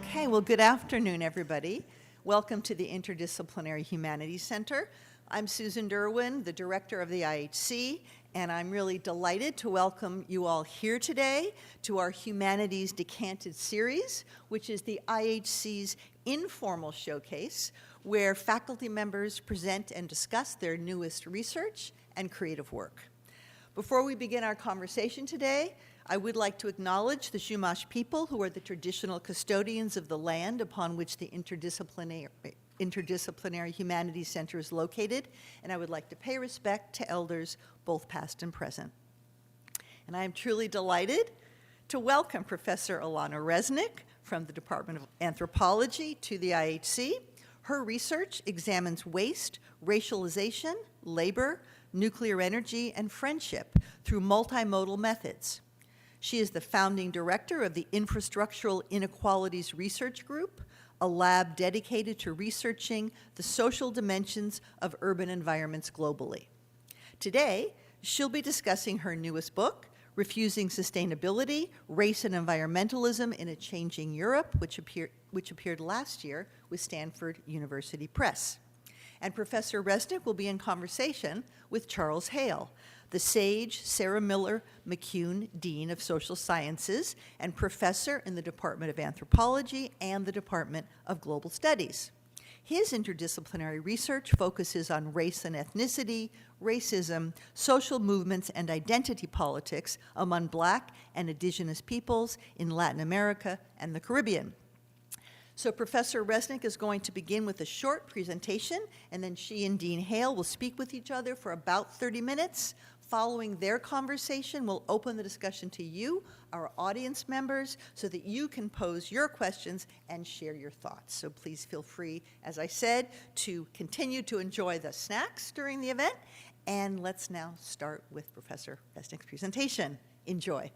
Okay, well, good afternoon, everybody. Welcome to the Interdisciplinary Humanities Center. I'm Susan Derwin, the director of the IHC, and I'm really delighted to welcome you all here today to our Humanities Decanted series, which is the IHC's informal showcase where faculty members present and discuss their newest research and creative work. Before we begin our conversation today, I would like to acknowledge the Chumash people, who are the traditional custodians of the land upon which the Interdisciplinary Humanities Center is located, and I would like to pay respect to elders both past and present. And I am truly delighted to welcome Professor Elana Resnick from the Department of Anthropology to the IHC. Her research examines waste, racialization, labor, nuclear energy, and friendship through multimodal methods. She is the founding director of the Infrastructural Inequalities Research Group, a lab dedicated to researching the social dimensions of urban environments globally. Today, she'll be discussing her newest book, Refusing Sustainability, Race and Environmentalism in a Changing Europe, which appeared last year with Stanford University Press. And Professor Resnick will be in conversation with Charles Hale, the Sage Sarah Miller McCune Dean of Social Sciences and professor in the Department of Anthropology and the Department of Global Studies. His interdisciplinary research focuses on race and ethnicity, racism, social movements, and identity politics among Black and Indigenous peoples in Latin America and the Caribbean. So Professor Resnick is going to begin with a short presentation, and then she and Dean Hale will speak with each other for about 30 minutes. Following their conversation, we'll open the discussion to you, our audience members, so that you can pose your questions and share your thoughts. So please feel free, as I said, to continue to enjoy the snacks during the event. And let's now start with Professor Resnick's presentation. Enjoy.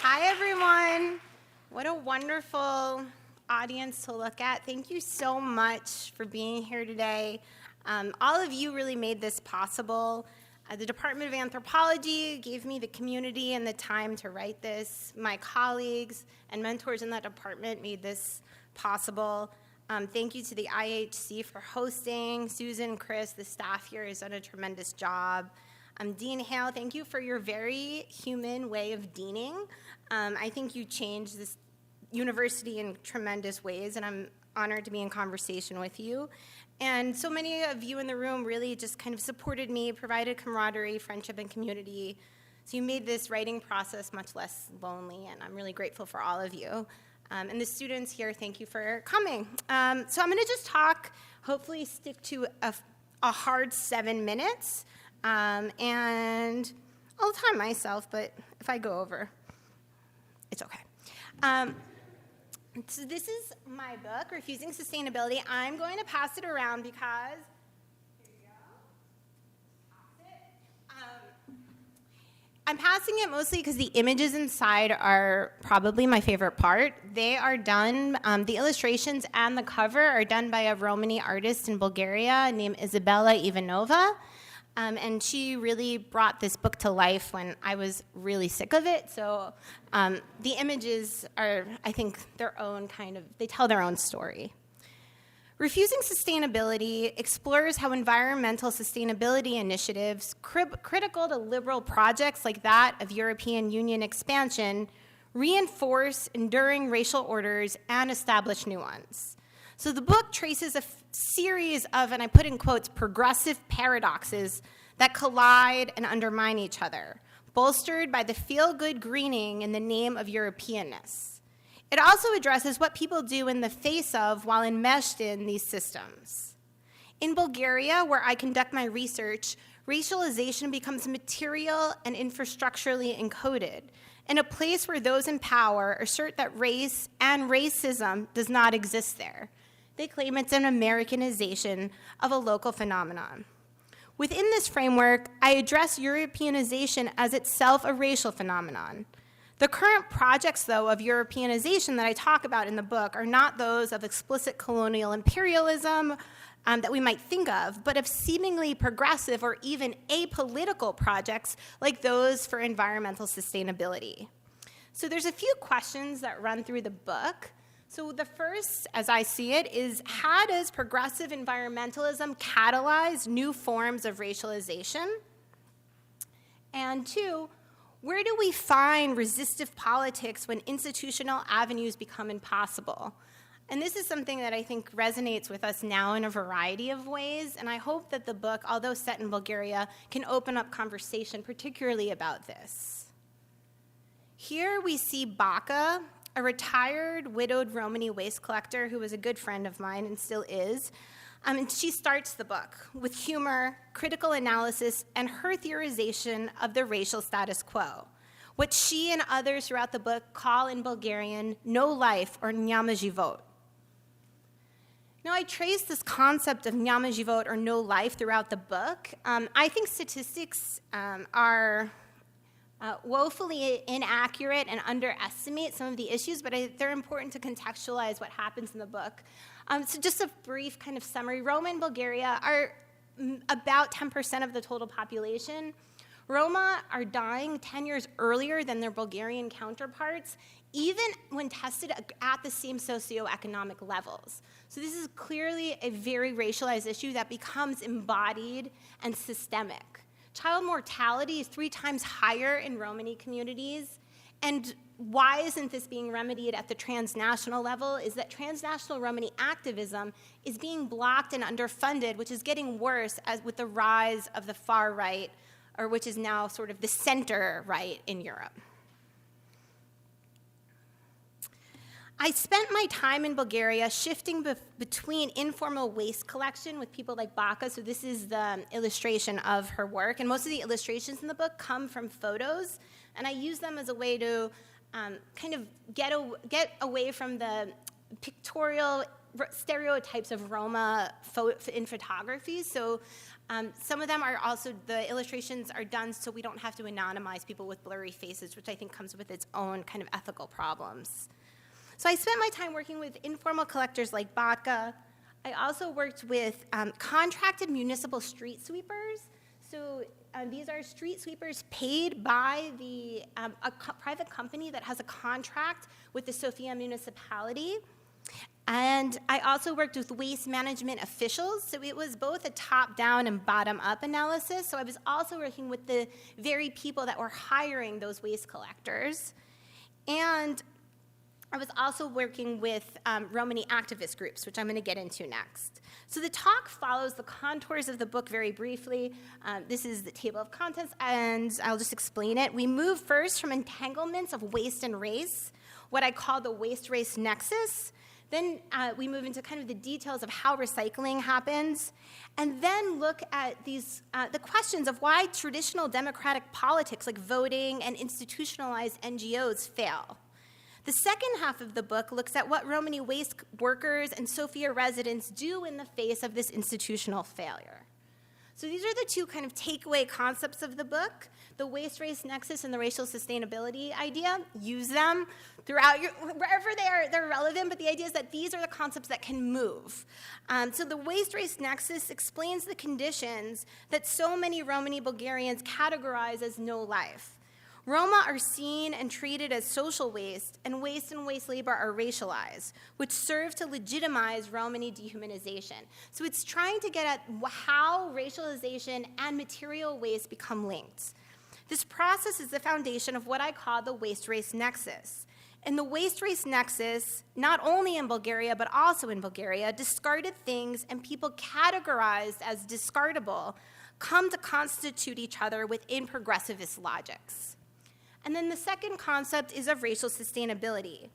Hi, everyone. What a wonderful audience to look at. Thank you so much for being here today. All of you really made this possible. The Department of Anthropology gave me the community and the time to write this. My colleagues and mentors in that department made this possible. Thank you to the IHC for hosting. Susan, Chris, the staff here has done a tremendous job. Dean Hale, thank you for your very human way of deaning. I think you changed this university in tremendous ways, and I'm honored to be in conversation with you. And so many of you in the room really just kind of supported me, provided camaraderie, friendship, and community. So you made this writing process much less lonely, and I'm really grateful for all of you. And the students here, thank you for coming. So I'm going to just talk, hopefully stick to a hard 7 minutes. And I'll time myself, but if I go over, it's okay. So this is my book, Refusing Sustainability. I'm going to pass it around because, here you go. I'm passing it mostly because the images inside are probably my favorite part. They are done, the illustrations and the cover are done by a Romani artist in Bulgaria named Isabella Ivanova. And she really brought this book to life when I was really sick of it. So the images are, I think, their own they tell their own story. Refusing Sustainability explores how environmental sustainability initiatives critical to liberal projects like that of European Union expansion reinforce enduring racial orders and establish new ones. So the book traces a series of, and I put in quotes, progressive paradoxes that collide and undermine each other, bolstered by the feel-good greening in the name of Europeanness. It also addresses what people do in the face of while enmeshed in these systems. In Bulgaria, where I conduct my research, racialization becomes material and infrastructurally encoded, in a place where those in power assert that race and racism does not exist there. They claim it's an Americanization of a local phenomenon. Within this framework, I address Europeanization as itself a racial phenomenon. The current projects, though, of Europeanization that I talk about in the book are not those of explicit colonial imperialism that we might think of, but of seemingly progressive or even apolitical projects like those for environmental sustainability. So there's a few questions that run through the book. So the first, as I see it, is how does progressive environmentalism catalyze new forms of racialization? And two, where do we find resistive politics when institutional avenues become impossible? And this is something that I think resonates with us now in a variety of ways, and I hope that the book, although set in Bulgaria, can open up conversation, particularly about this. Here we see Baka, a retired, widowed Romani waste collector who was a good friend of mine and still is. And she starts the book with humor, critical analysis, and her theorization of the racial status quo, what she and others throughout the book call in Bulgarian no life or nyama život. Now, I trace this concept of nyama život or no life throughout the book. I think statistics are woefully inaccurate and underestimate some of the issues, but they're important to contextualize what happens in the book. So just a brief kind of summary. Roma in Bulgaria are about 10% of the total population. Roma are dying 10 years earlier than their Bulgarian counterparts, even when tested at the same socioeconomic levels. So this is clearly a very racialized issue that becomes embodied and systemic. Child mortality is 3 times higher in Romani communities. And why isn't this being remedied at the transnational level is that transnational Romani activism is being blocked and underfunded, which is getting worse as with the rise of the far right, or which is now sort of the center right in Europe. I spent my time in Bulgaria shifting between informal waste collection with people like Baka, so this is the illustration of her work, and most of the illustrations in the book come from photos, and I use them as a way to kind of get away from the pictorial stereotypes of Roma in photography. So some of them are also, the illustrations are done so we don't have to anonymize people with blurry faces, which I think comes with its own kind of ethical problems. So I spent my time working with informal collectors like Baka. I also worked with contracted municipal street sweepers. So these are street sweepers paid by a private company that has a contract with the Sofia municipality. And I also worked with waste management officials. So it was both a top-down and bottom-up analysis. So I was also working with the very people that were hiring those waste collectors. And I was also working with Romani activist groups, which I'm going to get into next. So the talk follows the contours of the book very briefly. This is the table of contents, and I'll just explain it. We move first from entanglements of waste and race, what I call the waste-race nexus. Then we move into kind of the details of how recycling happens, and then look at these the questions of why traditional democratic politics like voting and institutionalized NGOs fail. The second half of the book looks at what Romani waste workers and Sofia residents do in the face of this institutional failure. So these are the two kind of takeaway concepts of the book, the waste-race nexus and the racial sustainability idea. Use them throughout wherever they're relevant, but the idea is that these are the concepts that can move. So the waste-race nexus explains the conditions that so many Romani Bulgarians categorize as no life. Roma are seen and treated as social waste, and waste labor are racialized, which serve to legitimize Romani dehumanization. So it's trying to get at how racialization and material waste become linked. This process is the foundation of what I call the waste-race nexus. In the waste-race nexus, not only in Bulgaria, but also in Bulgaria, discarded things and people categorized as discardable come to constitute each other within progressivist logics. And then the second concept is of racial sustainability.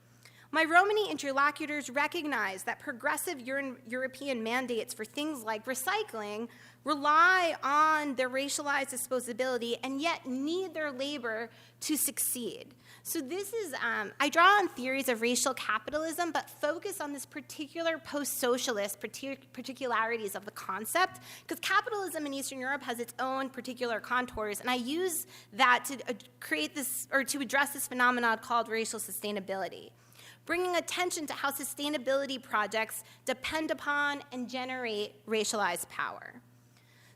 My Romani interlocutors recognize that progressive European mandates for things like recycling rely on their racialized disposability and yet need their labor to succeed. So this is, I draw on theories of racial capitalism, but focus on this particular post-socialist particularities of the concept, because capitalism in Eastern Europe has its own particular contours, and I use that to create this, or to address this phenomenon called racial sustainability, bringing attention to how sustainability projects depend upon and generate racialized power.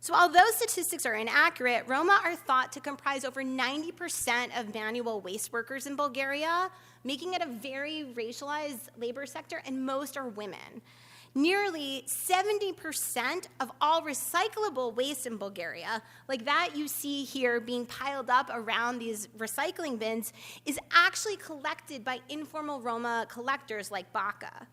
So although statistics are inaccurate, Roma are thought to comprise over 90% of manual waste workers in Bulgaria, making it a very racialized labor sector, and most are women. Nearly 70% of all recyclable waste in Bulgaria, like that you see here being piled up around these recycling bins, is actually collected by informal Roma collectors like Baka,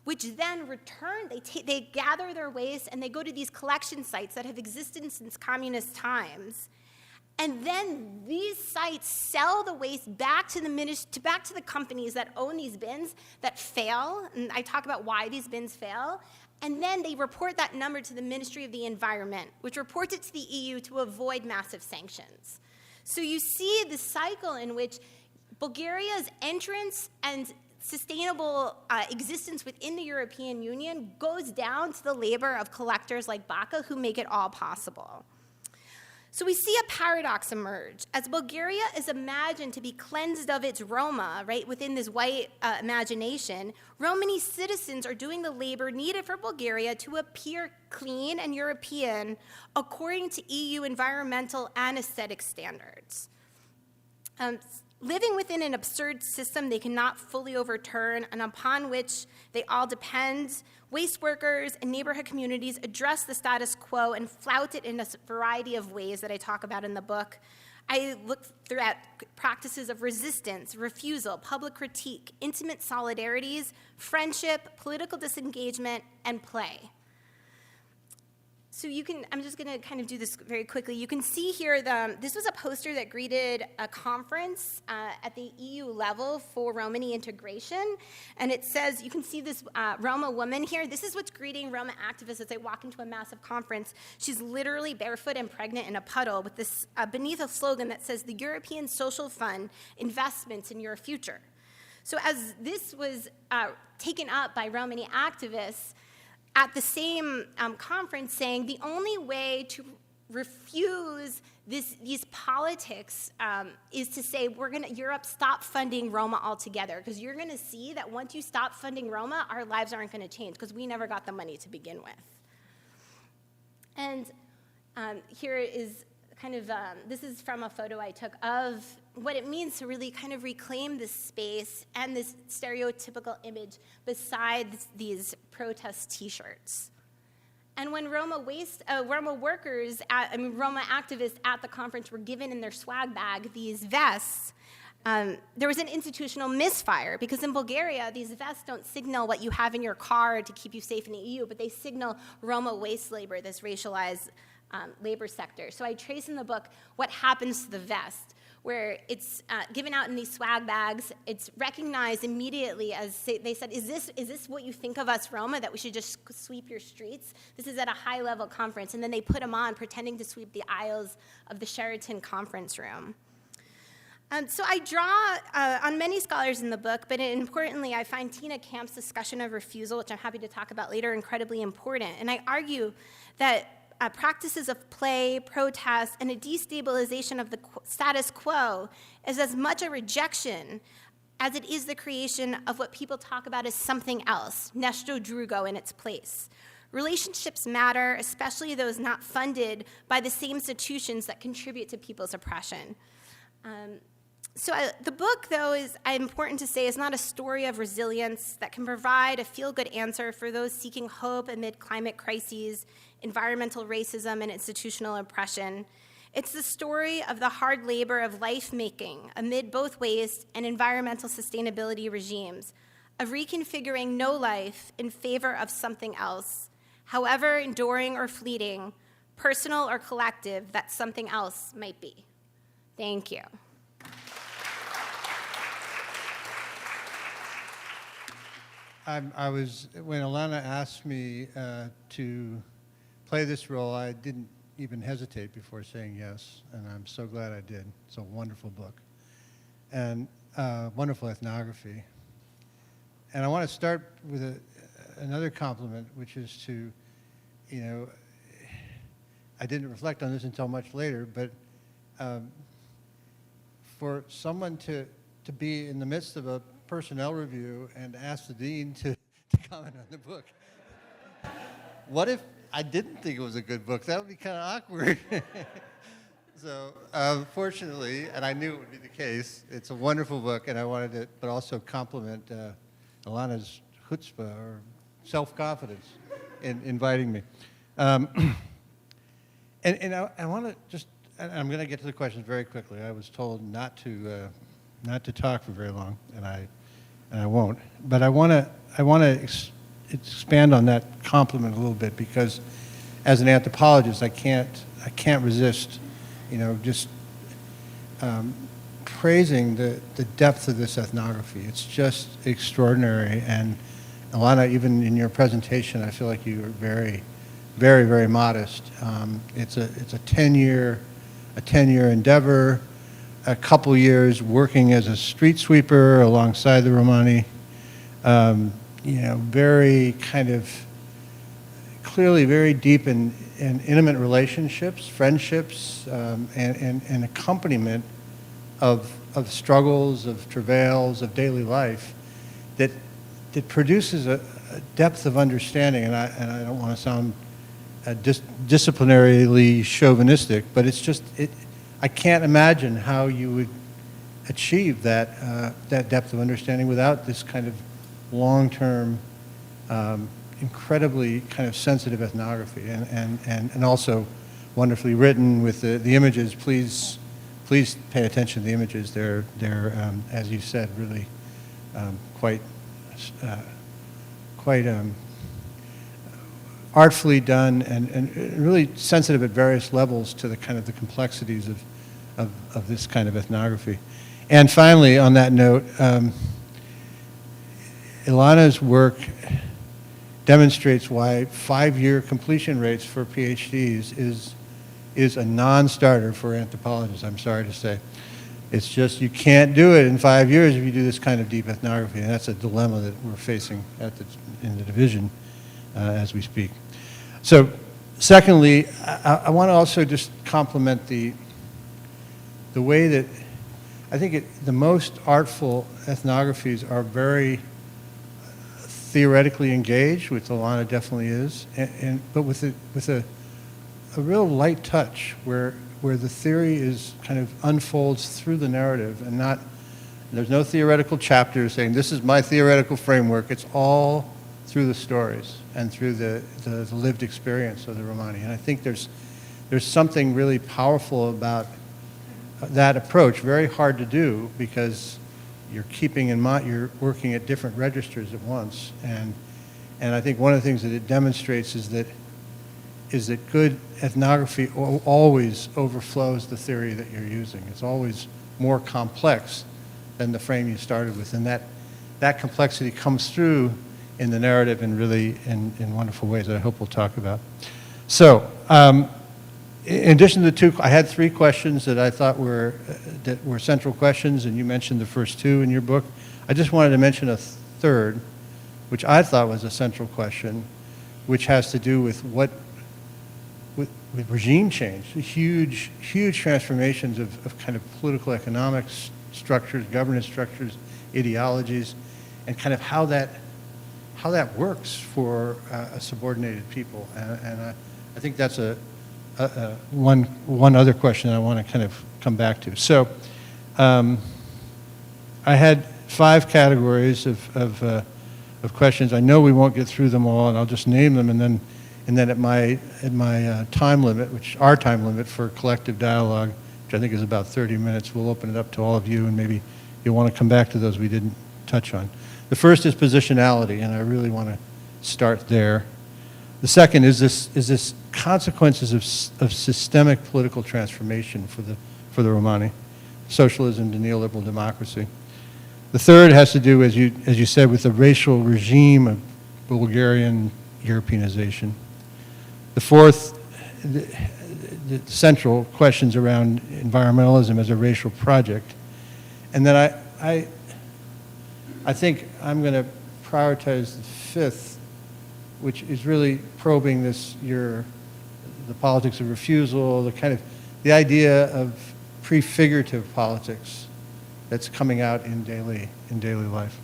which then return, they gather their waste and they go to these collection sites that have existed since communist times. And then these sites sell the waste back to the companies that own these bins that fail, and I talk about why these bins fail, and then they report that number to the Ministry of the Environment, which reports it to the EU to avoid massive sanctions. So you see the cycle in which Bulgaria's entrance and sustainable existence within the European Union goes down to the labor of collectors like Baka who make it all possible. So we see a paradox emerge. As Bulgaria is imagined to be cleansed of its Roma, right, within this white imagination, Romani citizens are doing the labor needed for Bulgaria to appear clean and European according to EU environmental and aesthetic standards. Living within an absurd system they cannot fully overturn and upon which they all depend, waste workers and neighborhood communities address the status quo and flout it in a variety of ways that I talk about in the book. I look at practices of resistance, refusal, public critique, intimate solidarities, friendship, political disengagement, and play. So you can, I'm just going to kind of do this very quickly. You can see here, this was a poster that greeted a conference at the EU level for Romani integration. And it says, you can see this Roma woman here. This is what's greeting Roma activists as they walk into a massive conference. She's literally barefoot and pregnant in a puddle with this beneath a slogan that says, the European Social Fund, investments in your future. So as this was taken up by Romani activists, at the same conference saying the only way to refuse these politics is to say, Europe, stop funding Roma altogether, because you're going to see that once you stop funding Roma, our lives aren't going to change, because we never got the money to begin with. And here is kind of, this is from a photo I took of what it means to really kind of reclaim this space and this stereotypical image besides these protest T-shirts. And when Roma workers, Roma activists at the conference were given in their swag bag these vests, there was an institutional misfire, because in Bulgaria, these vests don't signal what you have in your car to keep you safe in the EU, but they signal Roma waste labor, this racialized labor sector. So I trace in the book what happens to the vest, where it's given out in these swag bags. It's recognized immediately as, they said, is this what you think of us, Roma, that we should just sweep your streets? This is at a high-level conference. And then they put them on, pretending to sweep the aisles of the Sheraton conference room. So I draw on many scholars in the book, but importantly, I find Tina Camp's discussion of refusal, which I'm happy to talk about later, incredibly important. And I argue that practices of play, protest, and a destabilization of the status quo is as much a rejection as it is the creation of what people talk about as something else, nešto drugo, in its place. Relationships matter, especially those not funded by the same institutions that contribute to people's oppression. The book, though, is important to say, is not a story of resilience that can provide a feel-good answer for those seeking hope amid climate crises, environmental racism, and institutional oppression. It's the story of the hard labor of life-making amid both waste and environmental sustainability regimes, of reconfiguring no life in favor of something else, however enduring or fleeting, personal or collective, that something else might be. Thank you. I was, when Elana asked me to play this role, I didn't even hesitate before saying yes, and I'm so glad I did. It's a wonderful book, and wonderful ethnography. And I want to start with another compliment, which is to, you know, I didn't reflect on this until much later, but for someone to be in the midst of a personnel review and ask the dean to comment on the book. What if I didn't think it was a good book? That would be kind of awkward. So fortunately, and I knew it would be the case, it's a wonderful book, and I wanted to, but also compliment Elana's chutzpah, or self-confidence, in inviting me. And I want to just, and I'm going to get to the questions very quickly. I was told not to talk for very long, and I won't. But I want to expand on that compliment a little bit, because as an anthropologist, I can't resist, you know, just praising the depth of this ethnography. It's just extraordinary. And Elana, even in your presentation, I feel like you were very, very, very modest. It's a 10-year endeavor, a couple years working as a street sweeper alongside the Romani. You know, very kind of clearly very deep and intimate relationships, friendships, and accompaniment of struggles, of travails, of daily life that produces a depth of understanding. And I don't want to sound disciplinarily chauvinistic, but it's just, I can't imagine how you would achieve that depth of understanding without this kind of long-term, incredibly kind of sensitive ethnography, and also wonderfully written with the images. Please pay attention to the images. They're as you said, really quite artfully done, and really sensitive at various levels to the kind of the complexities of this kind of ethnography. And finally, on that note, Elana's work demonstrates why 5-year completion rates for PhDs is a non-starter for anthropologists, I'm sorry to say. It's just, you can't do it in 5 years if you do this kind of deep ethnography, and that's a dilemma that we're facing in the division as we speak. So, secondly, I want to also just compliment the way that I think the most artful ethnographies are very theoretically engaged, which Elana definitely is, but with a real light touch where the theory is kind of unfolds through the narrative, and there's no theoretical chapter saying this is my theoretical framework. It's all through the stories and through the lived experience of the Romani. And I think there's something really powerful about that approach. Very hard to do because you're keeping in mind, you're working at different registers at once. And I think one of the things that it demonstrates is that good ethnography always overflows the theory that you're using. It's always more complex than the frame you started with. And that complexity comes through in the narrative in really in wonderful ways that I hope we'll talk about. So, in addition to the I had 3 questions that I thought were central questions, and you mentioned the first 2 in your book. I just wanted to mention a third, which I thought was a central question, which has to do with with regime change, huge transformations of kind of political economic structures, governance structures, ideologies, and kind of how that works for a subordinated people. And I think that's one other question I want to kind of come back to. So I had 5 categories of questions. I know we won't get through them all, and I'll just name them, and then at my time limit, our time limit for collective dialogue, which I think is about 30 minutes, we'll open it up to all of you, and maybe you'll want to come back to those we didn't touch on. The first is positionality, and I really want to start there. The second is this consequences of systemic political transformation for the Romani, socialism to neoliberal democracy. The third has to do, as you said, with the racial regime of Bulgarian Europeanization. The fourth, the central questions around environmentalism as a racial project. And then I think I'm going to prioritize the fifth, which is really probing the politics of refusal, the idea of prefigurative politics that's coming out in daily life.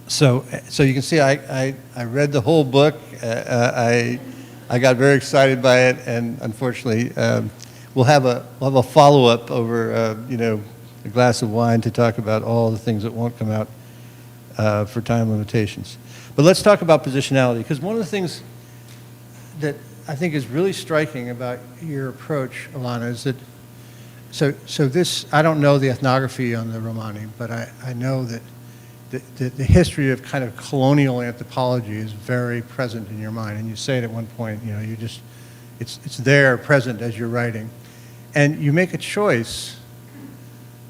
So you can see I read the whole book. I got very excited by it, and unfortunately, we'll have a follow-up over a glass of wine to talk about all the things that won't come out for time limitations. But let's talk about positionality, because one of the things that I think is really striking about your approach, Elana, is that so this, I don't know the ethnography on the Romani, but I know that the history of kind of colonial anthropology is very present in your mind. And you say it at one point, it's there, present as you're writing. And you make a choice,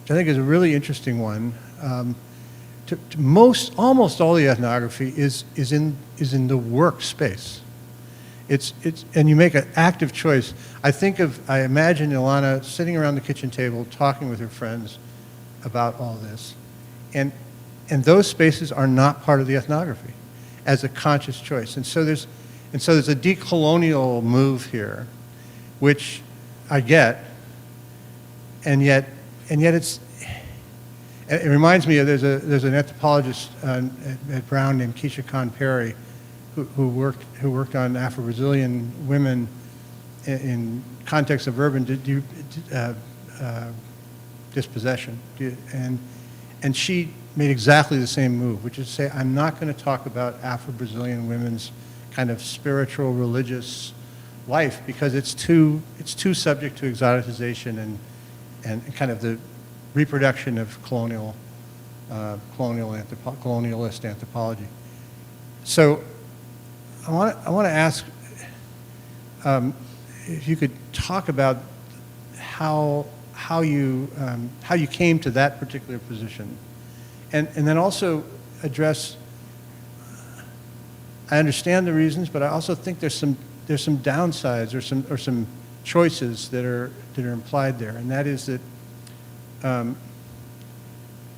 which I think is a really interesting one. Almost all the ethnography is in the workspace. And you make an active choice. I imagine Elana sitting around the kitchen table talking with her friends about all this. And those spaces are not part of the ethnography as a conscious choice. And so there's a decolonial move here, which I get, and yet it reminds me of there's an anthropologist at Brown named Keisha Khan Perry who worked on Afro-Brazilian women in context of urban dispossession, and she made exactly the same move, which is to say, I'm not going to talk about Afro-Brazilian women's kind of spiritual, religious life because it's too subject to exoticization and kind of the reproduction of colonialist anthropology. So I want to ask if you could talk about how you came to that particular position, and then also address. I understand the reasons, but I also think there's some downsides or some choices that are implied there, and that is that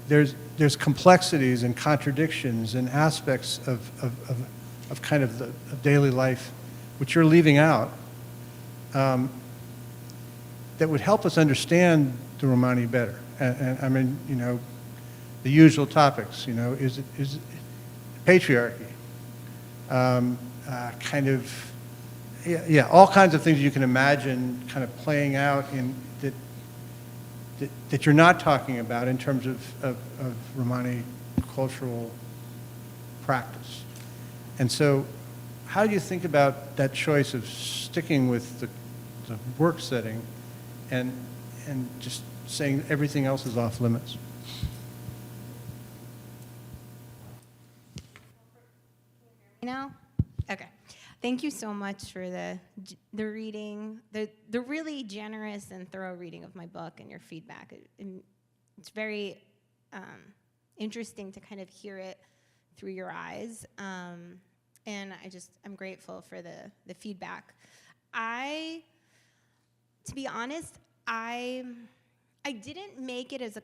there's complexities and contradictions and aspects of kind of of daily life which you're leaving out that would help us understand the Romani better. And I mean, the usual topics. Is it patriarchy? Kind of, all kinds of things you can imagine kind of playing out in that you're not talking about in terms of Romani cultural practice. And so how do you think about that choice of sticking with the work setting and just saying everything else is off limits? Okay. Thank you so much for the reading, the really generous and thorough reading of my book and your feedback. It's very interesting to kind of hear it through your eyes, and I'm grateful for the feedback. To be honest, I didn't make it as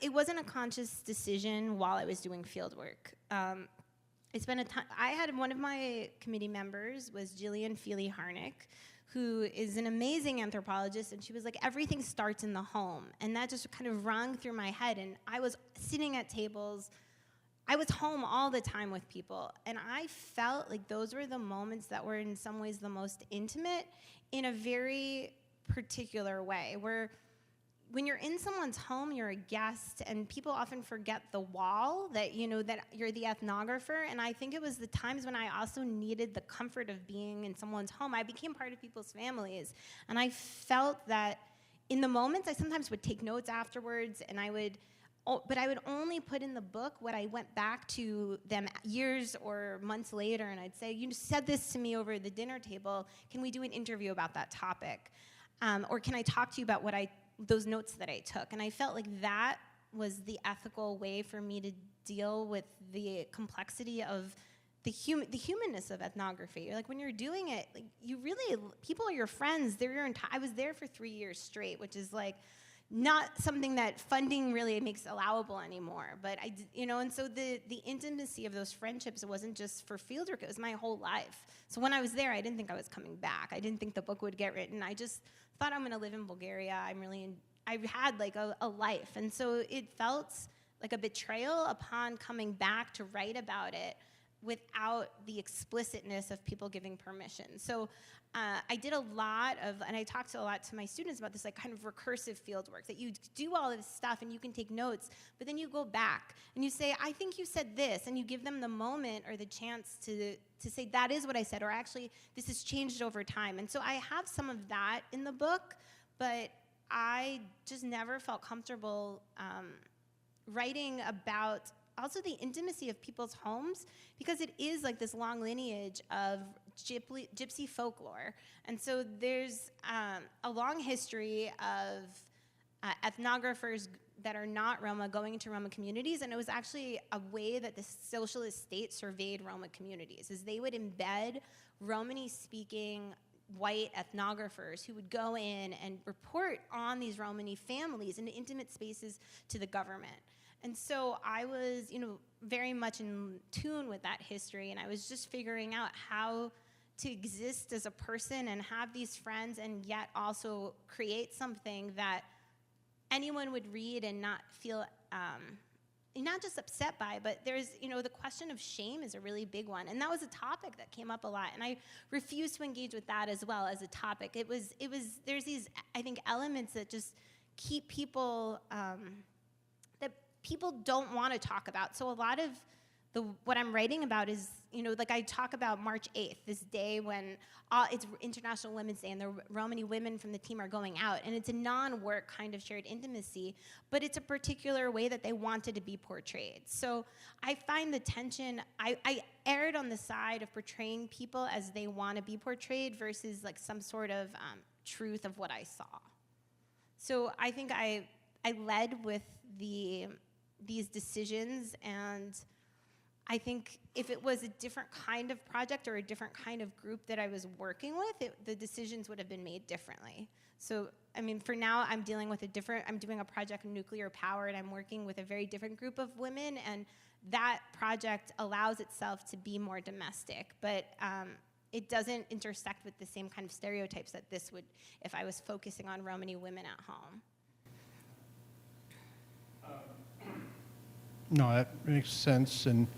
it wasn't a conscious decision while I was doing field work. I had one of my committee members was Jillian Feely-Harnick, who is an amazing anthropologist, and she was like, everything starts in the home. And that just kind of rung through my head. And I was sitting at tables. I was home all the time with people. And I felt like those were the moments that were in some ways the most intimate in a very particular way, where when you're in someone's home, you're a guest, and people often forget the wall that you're the ethnographer. And I think it was the times when I also needed the comfort of being in someone's home. I became part of people's families, and I felt that in the moments I sometimes would take notes afterwards, but I would only put in the book what I went back to them years or months later, and I'd say, you said this to me over the dinner table. Can we do an interview about that topic? Or can I talk to you about those notes that I took? And I felt like that was the ethical way for me to deal with the complexity of the humanness of ethnography. Like when you're doing it, like you really, people are your friends. They're your I was there for 3 years straight, which is like not something that funding really makes allowable anymore. But and so the intimacy of those friendships, it wasn't just for fieldwork, it was my whole life. So when I was there, I didn't think I was coming back. I didn't think the book would get written. I just thought I'm gonna live in Bulgaria. I had like a life. And so it felt like a betrayal upon coming back to write about it without the explicitness of people giving permission. So I did a lot of, and I talked a lot to my students about this like kind of recursive field work, that you do all this stuff and you can take notes, but then you go back and you say, I think you said this, and you give them the moment or the chance to say, that is what I said, or actually, this has changed over time. And so I have some of that in the book, but I just never felt comfortable writing about also the intimacy of people's homes, because it is like this long lineage of gypsy folklore. And so there's a long history of ethnographers that are not Roma going into Roma communities, and it was actually a way that the socialist state surveyed Roma communities, is they would embed Romani-speaking white ethnographers who would go in and report on these Romani families in intimate spaces to the government. And so I was, very much in tune with that history, and I was just figuring out how to exist as a person and have these friends and yet also create something that anyone would read and not feel, not just upset by, but there's, the question of shame is a really big one. And that was a topic that came up a lot, and I refused to engage with that as well as a topic. There's these, I think, elements that just keep people, people don't want to talk about. So a lot of what I'm writing about is, like I talk about March 8th, this day when it's International Women's Day and the Romani women from the team are going out, and it's a non-work kind of shared intimacy, but it's a particular way that they wanted to be portrayed. So I find the tension, I erred on the side of portraying people as they want to be portrayed versus like some sort of truth of what I saw. So I think I led with these decisions, and I think if it was a different kind of project or a different kind of group that I was working with, the decisions would have been made differently. So, I mean, for now, I'm doing a project on nuclear power, and I'm working with a very different group of women, and that project allows itself to be more domestic, but it doesn't intersect with the same kind of stereotypes that this would if I was focusing on Romani women at home. No, that makes sense, and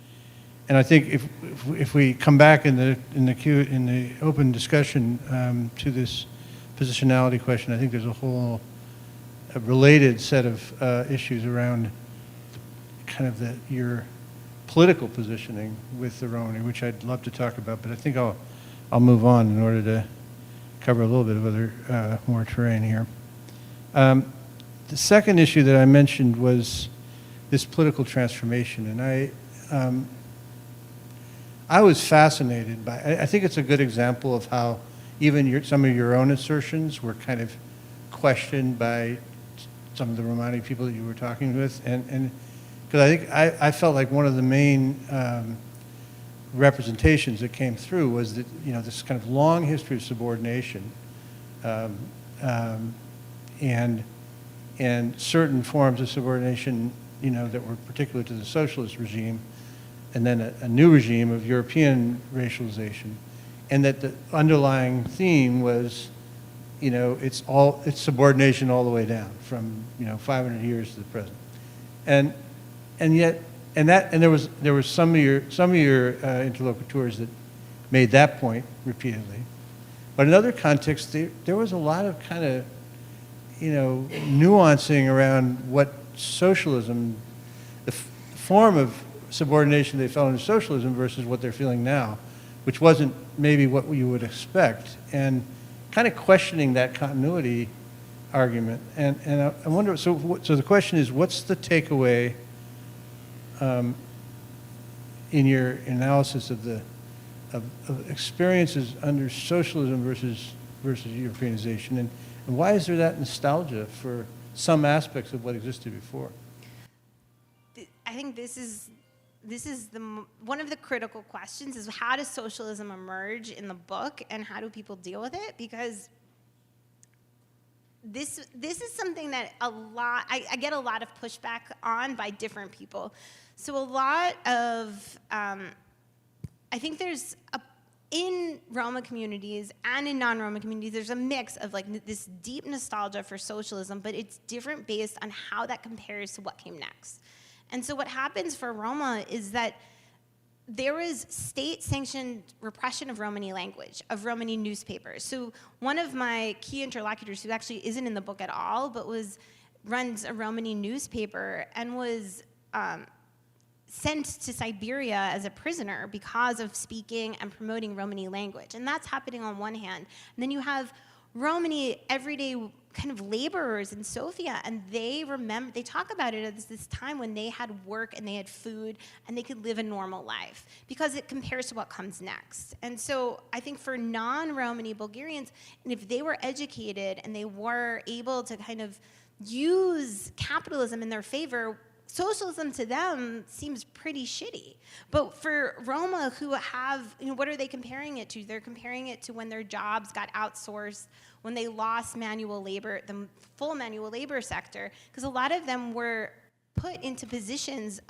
I think if we come back in the open discussion to this positionality question, I think there's a related set of issues around kind of your political positioning with the Romani, which I'd love to talk about, but I think I'll move on in order to cover a little bit of other more terrain here. The second issue that I mentioned was this political transformation, and I was fascinated by. I think it's a good example of how even some of your own assertions were kind of questioned by some of the Romani people that you were talking with, and because I think I felt like one of the main representations that came through was that this kind of long history of subordination, and certain forms of subordination that were particular to the socialist regime, and then a new regime of European racialization, and that the underlying theme was, it's subordination all the way down from 500 years to the present, and there was some of your interlocutors that made that point repeatedly, but in other contexts there was a lot of kind of nuancing around what socialism, the form of subordination they felt in socialism versus what they're feeling now, which wasn't maybe what you would expect, and kind of questioning that continuity argument. And I wonder, so the question is, what's the takeaway in your analysis of experiences under socialism versus Europeanization, and why is there that nostalgia for some aspects of what existed before? I think this is one of the critical questions is how does socialism emerge in the book and how do people deal with it? Because this is something that I get a lot of pushback on by different people. So a lot of, I think there's in Roma communities and in non-Roma communities, there's a mix of like this deep nostalgia for socialism, but it's different based on how that compares to what came next. And so what happens for Roma is that there was state-sanctioned repression of Romani language, of Romani newspapers. So one of my key interlocutors, who actually isn't in the book at all, but runs a Romani newspaper and was sent to Siberia as a prisoner because of speaking and promoting Romani language. And that's happening on one hand. And then you have Romani everyday kind of laborers in Sofia, and they talk about it as this time when they had work and they had food and they could live a normal life because it compares to what comes next. And so I think for non-Romani Bulgarians, and if they were educated and they were able to kind of use capitalism in their favor, socialism to them seems pretty shitty. But for Roma who have, what are they comparing it to? They're comparing it to when their jobs got outsourced, when they lost manual labor, the full manual labor sector, because a lot of them were put into positions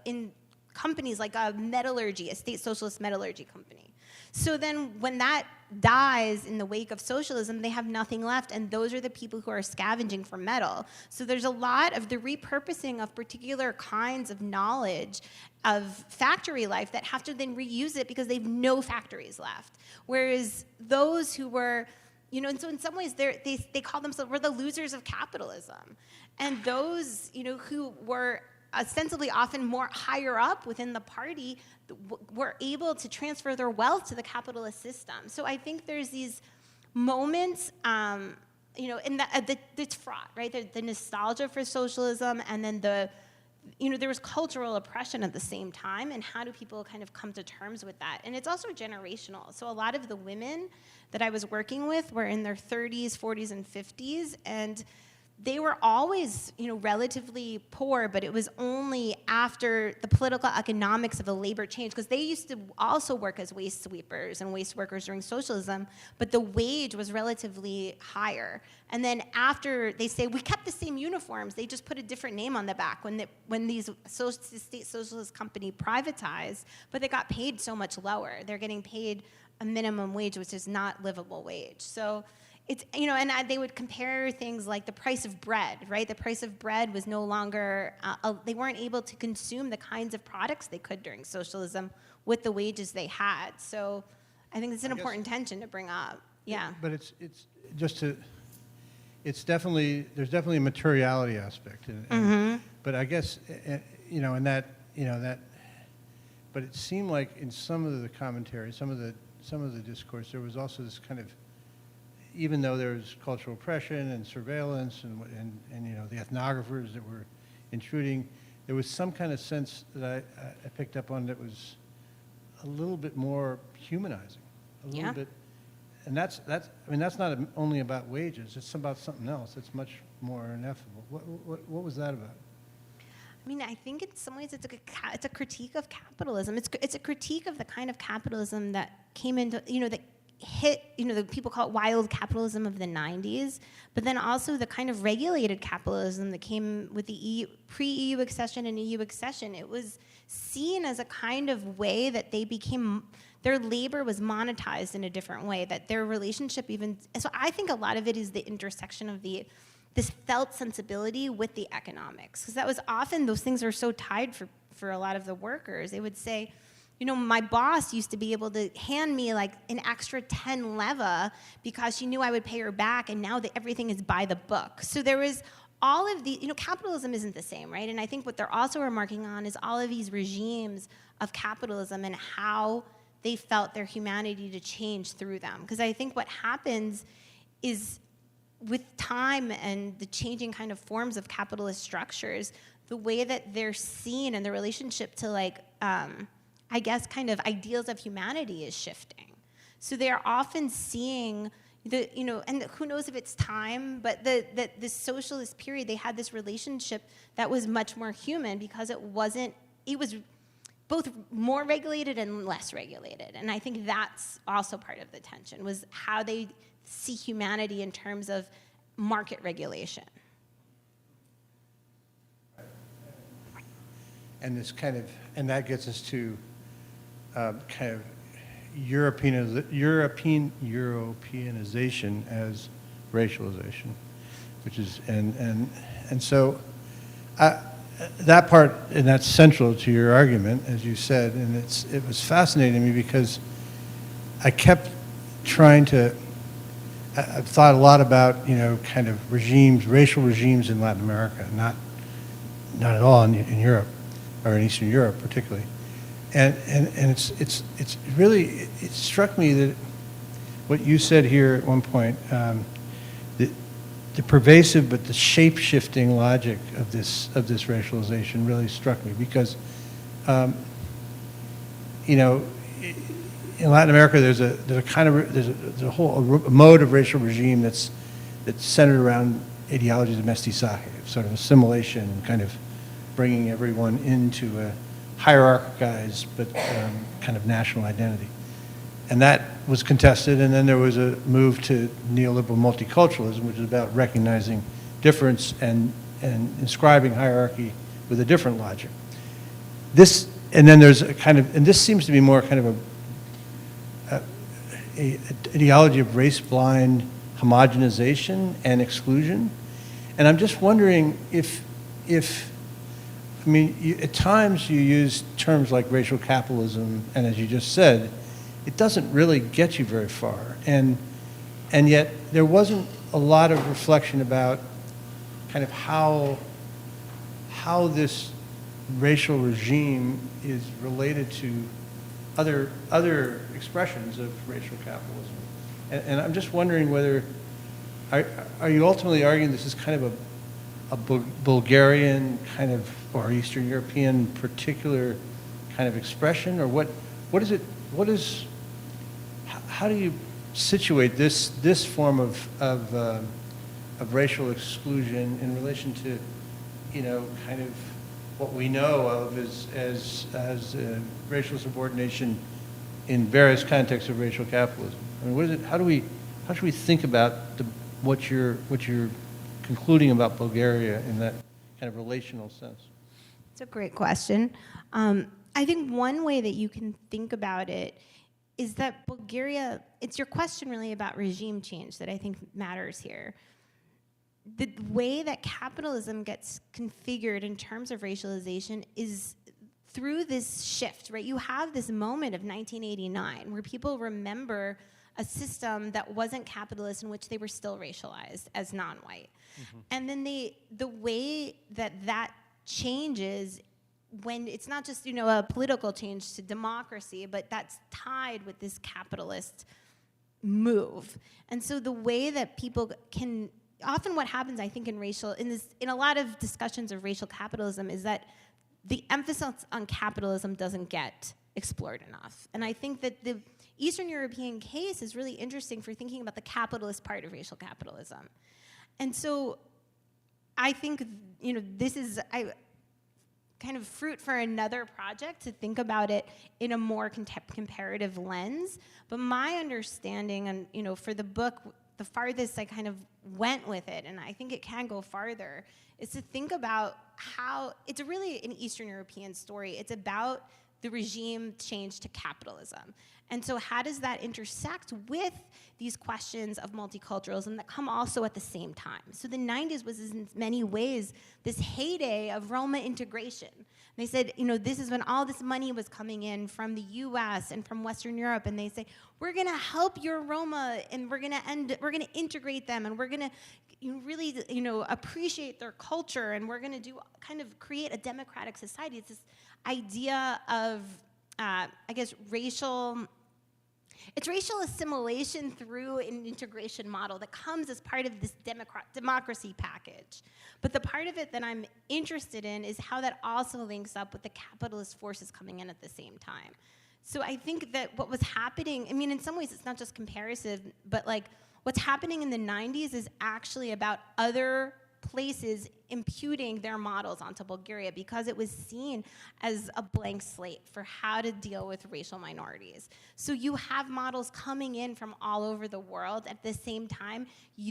in companies like a metallurgy, a state socialist metallurgy company. So then when that dies in the wake of socialism, they have nothing left, and those are the people who are scavenging for metal. So there's a lot of the repurposing of particular kinds of knowledge of factory life that have to then reuse it because they have no factories left. Whereas those who were, and so in some ways they call themselves, we're the losers of capitalism. And those, who were ostensibly often more higher up within the party were able to transfer their wealth to the capitalist system. So I think there's these moments, and it's fraught, right? The nostalgia for socialism, and then there was cultural oppression at the same time, and how do people kind of come to terms with that? And it's also generational. So a lot of the women that I was working with were in their 30s, 40s, and 50s, and they were always, relatively poor, but it was only after the political economics of the labor change, because they used to also work as waste sweepers and waste workers during socialism, but the wage was relatively higher. And then after they say, we kept the same uniforms, they just put a different name on the back when these state socialist company privatized, but they got paid so much lower. They're getting paid a minimum wage, which is not livable wage. So it's, and they would compare things like the price of bread, right? The price of bread was no longer, they weren't able to consume the kinds of products they could during socialism with the wages they had. So I think it's an important tension to bring up. Yeah. But it's there's definitely a materiality aspect. But I guess, but it seemed like in some of the commentary, some of the discourse, there was also this kind of, even though there was cultural oppression and surveillance and the ethnographers that were intruding, there was some kind of sense that I picked up on that was a little bit more humanizing, a little bit, and that's not only about wages. It's about something else. It's much more ineffable. What was that about? I mean, I think in some ways it's a critique of capitalism. It's a critique of the kind of capitalism that came into that hit, the people call it wild capitalism of the 90s, but then also the kind of regulated capitalism that came with the pre-EU accession and EU accession. It was seen as a kind of way that their labor was monetized in a different way, that their relationship so I think a lot of it is the intersection of this felt sensibility with the economics, because that was often, those things are so tied for a lot of the workers. They would say, my boss used to be able to hand me like an extra 10 leva because she knew I would pay her back, and now that everything is by the book. So there was all of the, capitalism isn't the same, right? And I think what they're also remarking on is all of these regimes of capitalism and how they felt their humanity to change through them. Because I think what happens is with time and the changing kind of forms of capitalist structures, the way that they're seen and the relationship to I guess kind of ideals of humanity is shifting. So they are often seeing, And who knows if it's time, but the socialist period, they had this relationship that was much more human because it was both more regulated and less regulated. And I think that's also part of the tension, was how they see humanity in terms of market regulation. And this and that gets us to kind of Europeanization as racialization, which is, and so that part, and that's central to your argument, as you said, and it was fascinating to me because I kept trying to, I've thought a lot about, kind of regimes, racial regimes in Latin America, not at all in Europe, or in Eastern Europe particularly. And it's really, it struck me that what you said here at one point, the pervasive but the shape-shifting logic of this racialization really struck me because, in Latin America there's a whole mode of racial regime that's centered around ideologies of mestizaje, sort of assimilation, kind of bringing everyone into a hierarchized but kind of national identity. And that was contested, and then there was a move to neoliberal multiculturalism, which is about recognizing difference and inscribing hierarchy with a different logic. And then there's a kind of, and this seems to be more kind of a ideology of race-blind homogenization and exclusion. And I'm just wondering if at times you use terms like racial capitalism, and as you just said, it doesn't really get you very far. And yet there wasn't a lot of reflection about kind of how this racial regime is related to other expressions of racial capitalism. And I'm just wondering whether, are you ultimately arguing this is kind of a Bulgarian kind of, or Eastern European particular kind of expression, or what is, how do you situate this form of racial exclusion in relation to, kind of what we know of as racial subordination in various contexts of racial capitalism? I mean, what is it? How should we think about what you're concluding about Bulgaria in that kind of relational sense? It's a great question. I think one way that you can think about it is that Bulgaria, it's your question really about regime change that I think matters here. The way that capitalism gets configured in terms of racialization is through this shift, right? You have this moment of 1989 where people remember a system that wasn't capitalist in which they were still racialized as non-white. Mm-hmm. And then the way that changes when it's not just, a political change to democracy, but that's tied with this capitalist move. And so the way that people can, often what happens, I think, in a lot of discussions of racial capitalism is that the emphasis on capitalism doesn't get explored enough. And I think that the Eastern European case is really interesting for thinking about the capitalist part of racial capitalism. And so I think, this is kind of fruit for another project to think about it in a more comparative lens. But my understanding, and for the book, the farthest I kind of went with it, and I think it can go farther, is to think about how it's really an Eastern European story. It's about the regime change to capitalism. And so how does that intersect with these questions of multiculturalism that come also at the same time? So the 90s was in many ways this heyday of Roma integration. They said, this is when all this money was coming in from the US and from Western Europe, and they say, we're gonna help your Roma, and we're gonna integrate them, and we're gonna really, appreciate their culture, and we're gonna create a democratic society. It's this idea of, racial assimilation through an integration model that comes as part of this democracy package. But the part of it that I'm interested in is how that also links up with the capitalist forces coming in at the same time. So I think that what was happening, in some ways it's not just comparative, but What's happening in the 90s is actually about other places imputing their models onto Bulgaria because it was seen as a blank slate for how to deal with racial minorities. So you have models coming in from all over the world. At the same time,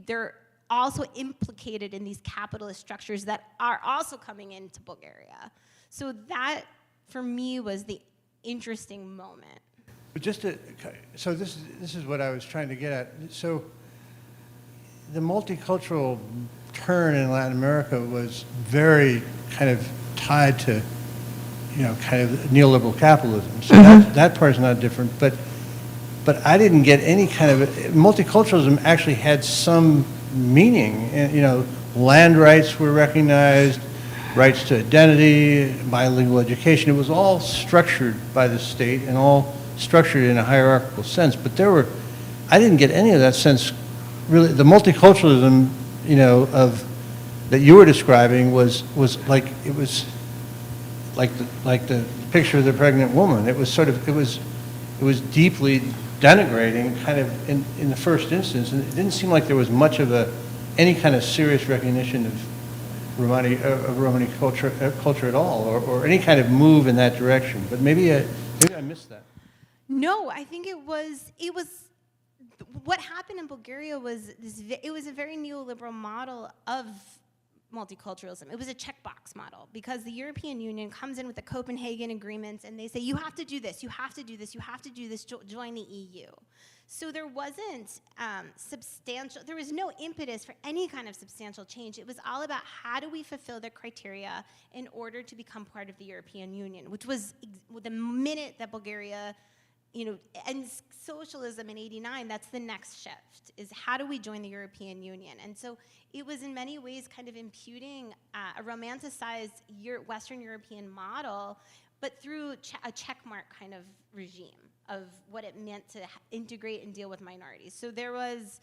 they're also implicated in these capitalist structures that are also coming into Bulgaria. So that, for me, was the interesting moment. But so this is what I was trying to get at. So the multicultural turn in Latin America was very kind of tied to, kind of neoliberal capitalism. So that part's not different. But I didn't get any kind of multiculturalism actually had some meaning. And, land rights were recognized, rights to identity, bilingual education. It was all structured by the state and all structured in a hierarchical sense. But I didn't get any of that sense. Really, the multiculturalism, that you were describing was like the picture of the pregnant woman. It was deeply denigrating, kind of in the first instance, and it didn't seem like there was much of any kind of serious recognition of Romani culture at all, or any kind of move in that direction. But maybe I missed that. No, I think it was what happened in Bulgaria was it was a very neoliberal model of multiculturalism. It was a checkbox model because the European Union comes in with the Copenhagen agreements and they say, you have to do this, you have to do this, you have to do this, join the EU. So there wasn't there was no impetus for any kind of substantial change. It was all about how do we fulfill the criteria in order to become part of the European Union, which was the minute that Bulgaria and socialism in '89, that's the next shift, is how do we join the European Union? And so it was in many ways kind of imputing a romanticized Western European model, but through a checkmark kind of regime of what it meant to integrate and deal with minorities. So there was,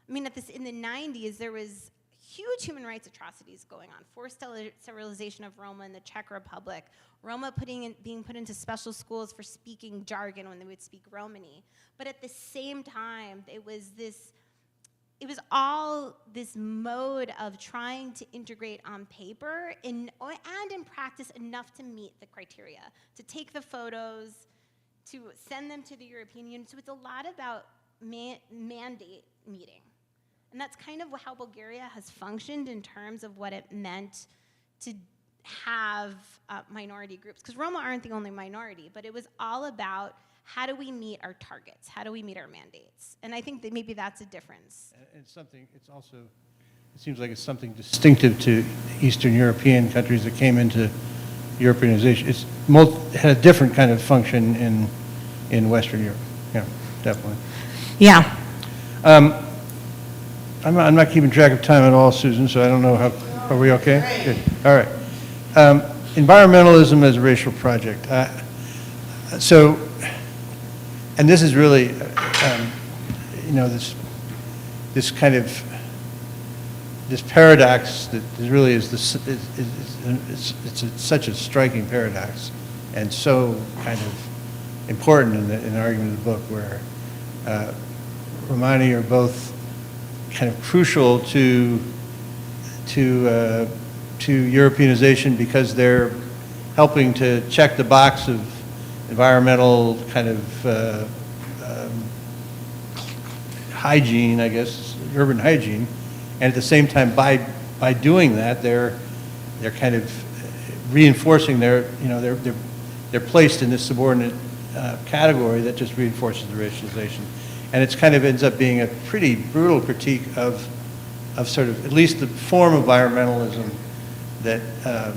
in the 90s, there was huge human rights atrocities going on. Forced sterilization of Roma in the Czech Republic, Roma being put into special schools for speaking jargon when they would speak Romani. But at the same time, it was all this mode of trying to integrate on paper and in practice enough to meet the criteria, to take the photos, to send them to the European Union. So it's a lot about mandate meeting. And that's kind of how Bulgaria has functioned in terms of what it meant to have minority groups. Because Roma aren't the only minority, but it was all about how do we meet our targets? How do we meet our mandates? And I think that maybe that's a difference. And it seems like it's something distinctive to Eastern European countries that came into Europeanization. It had a different kind of function in Western Europe. Yeah, definitely. Yeah. I'm not keeping track of time at all, Susan, so I don't know how, are we okay? Great. Good, all right. Environmentalism as a racial project. And this is really, this kind of, this paradox that really is it's such a striking paradox and so kind of important in the argument of the book, where Romani are both kind of crucial to Europeanization because they're helping to check the box of environmental kind of hygiene, I guess, urban hygiene, and at the same time, by doing that, they're kind of reinforcing they're placed in this subordinate category that just reinforces the racialization. And it's kind of ends up being a pretty brutal critique of sort of at least the form of environmentalism that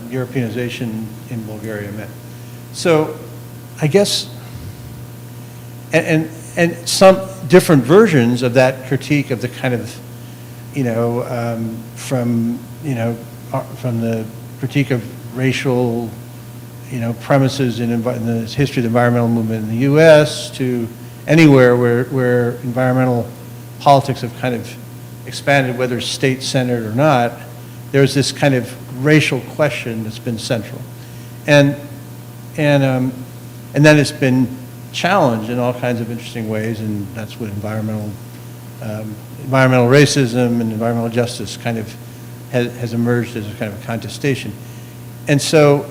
Europeanization in Bulgaria meant. So I guess, and some different versions of that critique of the kind of, from the critique of racial, premises in the history of the environmental movement in the U.S. to anywhere where environmental politics have kind of expanded, whether state-centered or not, there's this kind of racial question that's been central. And then it's been challenged in all kinds of interesting ways, and that's what environmental environmental racism and environmental justice kind of has emerged as a kind of a contestation. And so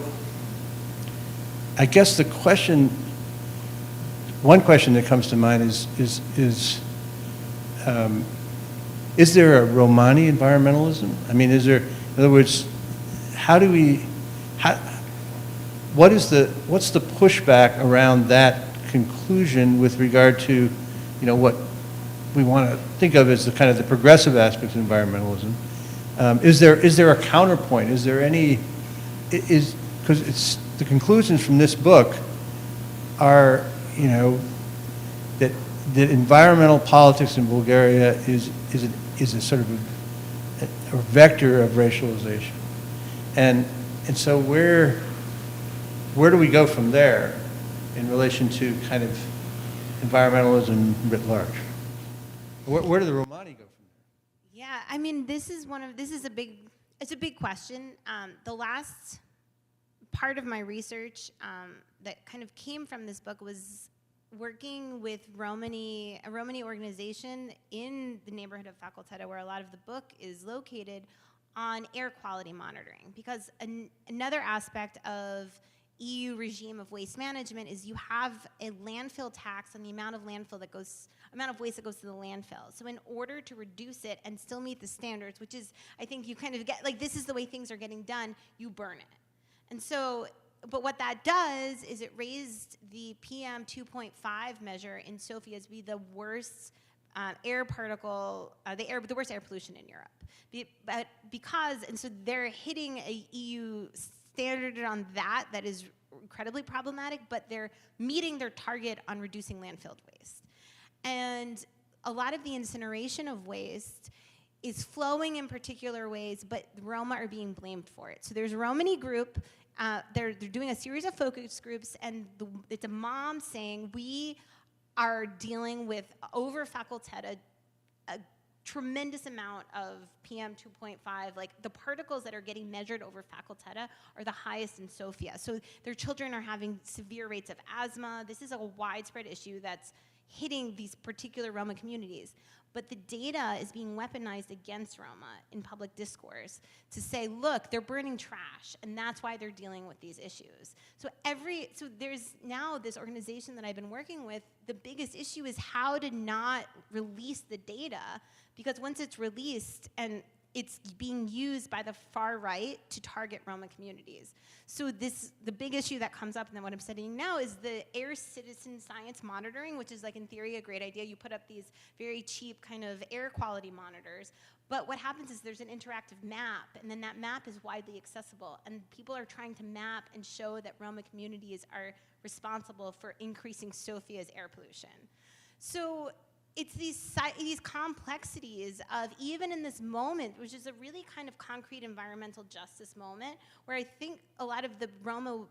I guess the question, one question that comes to mind is there a Romani environmentalism? I mean, is there, in other words, what's the pushback around that conclusion with regard to, what we want to think of as the kind of the progressive aspects of environmentalism? Is there a counterpoint? Is there any, because it's, the conclusions from this book are, that environmental politics in Bulgaria is a sort of a vector of racialization. And so where do we go from there in relation to kind of environmentalism writ large? Where do the Romani go from there? Yeah, I mean, this is a big question. The last part of my research that kind of came from this book was working with a Romani organization in the neighborhood of Faculteta, where a lot of the book is located, on air quality monitoring. Because another aspect of EU regime of waste management is you have a landfill tax on the amount of waste that goes to the landfill. So in order to reduce it and still meet the standards, which is, I think you kind of get, like, this is the way things are getting done, you burn it. And so, but what that does is it raised the PM 2.5 measure in Sofia to be the worst air particle, the worst air pollution in Europe. And so they're hitting a EU standard on that is incredibly problematic, but they're meeting their target on reducing landfill waste. And a lot of the incineration of waste is flowing in particular ways, but the Roma are being blamed for it. So there's a Romani group, they're doing a series of focus groups, and it's a mom saying, we are dealing with, over Faculteta, a tremendous amount of PM 2.5, like the particles that are getting measured over Faculteta are the highest in Sofia. So their children are having severe rates of asthma. This is a widespread issue that's hitting these particular Roma communities. But the data is being weaponized against Roma in public discourse to say, look, they're burning trash, and that's why they're dealing with these issues. So there's now this organization that I've been working with, the biggest issue is how to not release the data, because once it's released and it's being used by the far right to target Roma communities. So the big issue that comes up, and then what I'm studying now, is the air citizen science monitoring, which is, like, in theory a great idea. You put up these very cheap kind of air quality monitors, but what happens is there's an interactive map, and then that map is widely accessible, and people are trying to map and show that Roma communities are responsible for increasing Sofia's air pollution. So it's these complexities of, even in this moment, which is a really kind of concrete environmental justice moment, where I think a lot of the Roma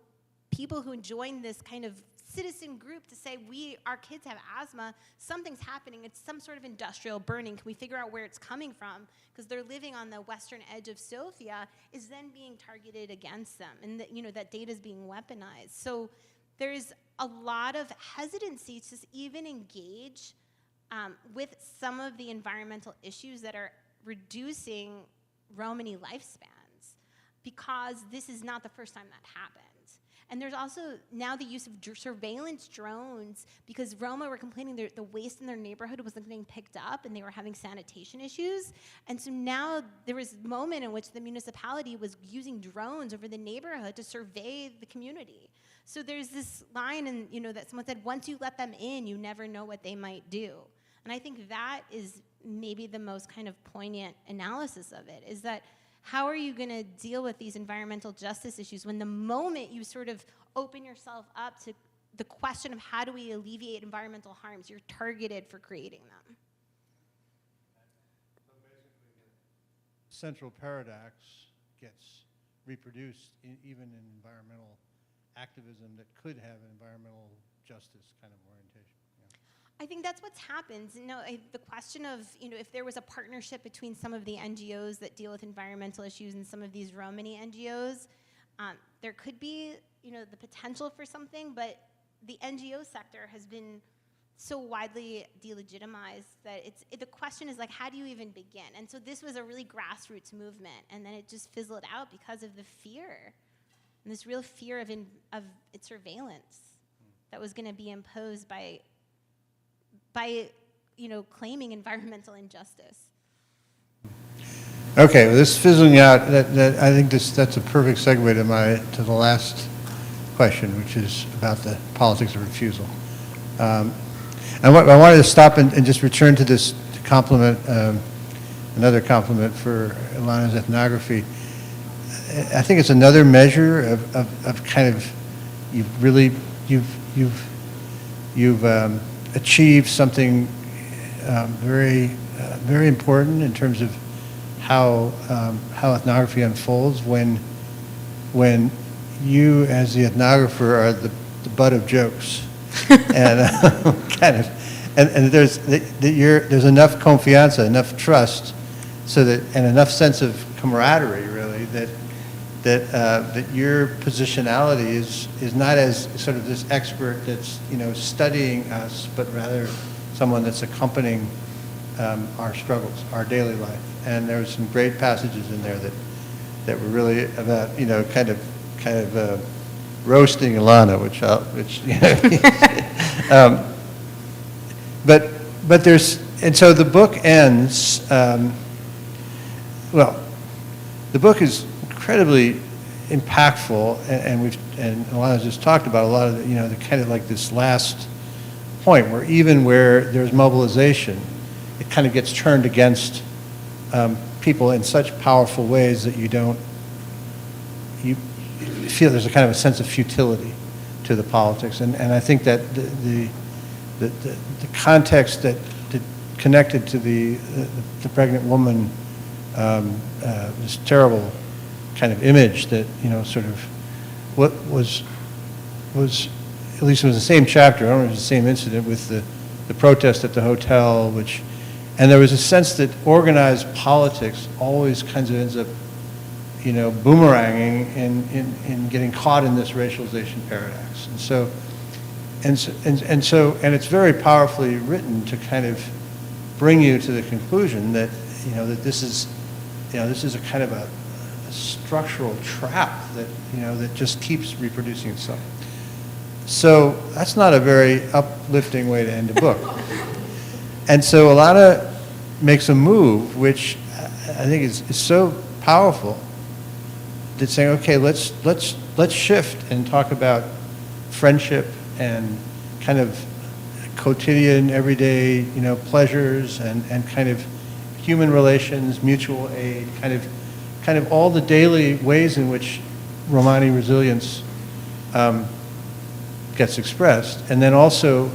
people who join this kind of citizen group to say, our kids have asthma, something's happening, it's some sort of industrial burning, can we figure out where it's coming from? Because they're living on the western edge of Sofia, is then being targeted against them, and that data is being weaponized. So there's a lot of hesitancy to even engage with some of the environmental issues that are reducing Romani lifespans, because this is not the first time that happened. And there's also now the use of surveillance drones, because Roma were complaining the waste in their neighborhood wasn't getting picked up and they were having sanitation issues. And so now there was a moment in which the municipality was using drones over the neighborhood to survey the community. So there's this line, that someone said, once you let them in, you never know what they might do. And I think that is maybe the most kind of poignant analysis of it, is that how are you going to deal with these environmental justice issues when the moment you sort of open yourself up to the question of how do we alleviate environmental harms, you're targeted for creating them? So basically, the central paradox gets reproduced even in environmental activism that could have an environmental justice kind of orientation. I think that's what's happened. The question of, if there was a partnership between some of the NGOs that deal with environmental issues and some of these Romani NGOs, there could be, the potential for something, but the NGO sector has been so widely delegitimized that the question is like, how do you even begin? And so this was a really grassroots movement, and then it just fizzled out because of the fear, and this real fear of its surveillance that was going to be imposed by claiming environmental injustice. Okay, well, this fizzling out, I think that's a perfect segue to the last question, which is about the politics of refusal. I wanted to stop and just return to this compliment, another compliment for Elana's ethnography. I think it's another measure of kind of you've achieved something very important in terms of how ethnography unfolds when you, as the ethnographer, are the butt of jokes, and and there's enough confianza, enough trust, and enough sense of camaraderie, really, that your positionality is not as sort of this expert that's studying us, but rather someone that's accompanying our struggles, our daily life. And there were some great passages in there that were really about kind of roasting Elana, but there's, and so the book ends. Well, the book is incredibly impactful, and Elana just talked about a lot of the kind of like this last point where there's mobilization, it kind of gets turned against people in such powerful ways that you feel there's a kind of a sense of futility to the politics, and I think that the context that connected to the pregnant woman, this terrible kind of image that sort of what was at least it was the same chapter. I don't know if it was the same incident with the protest at the hotel, and there was a sense that organized politics always kind of ends up boomeranging in getting caught in this racialization paradox, and it's very powerfully written to kind of bring you to the conclusion that that this is a kind of a structural trap that just keeps reproducing itself. So that's not a very uplifting way to end a book. And so Elana makes a move which I think is so powerful, that's saying, okay, let's shift and talk about friendship and kind of quotidian, everyday, pleasures and kind of human relations, mutual aid, kind of all the daily ways in which Romani resilience gets expressed, and then also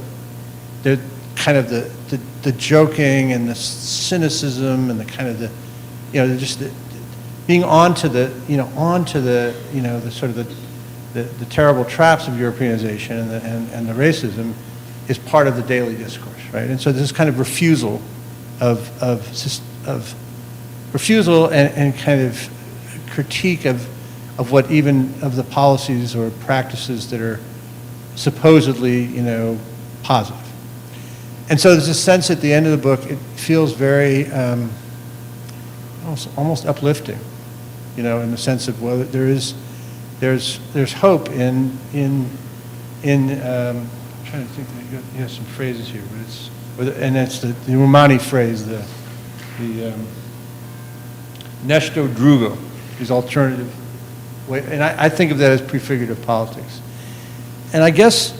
the kind of the joking and the cynicism and the kind of just being onto the sort of the terrible traps of Europeanization and the racism is part of the daily discourse, right? And so this kind of refusal of refusal and kind of critique of what even of the policies or practices that are supposedly positive. And so there's a sense at the end of the book, it feels very almost uplifting, in the sense of, well, there's hope in I'm trying to think, you have some phrases here, but it's the Romani phrase, the nešto drugo, is alternative way, and I think of that as prefigurative politics. And I guess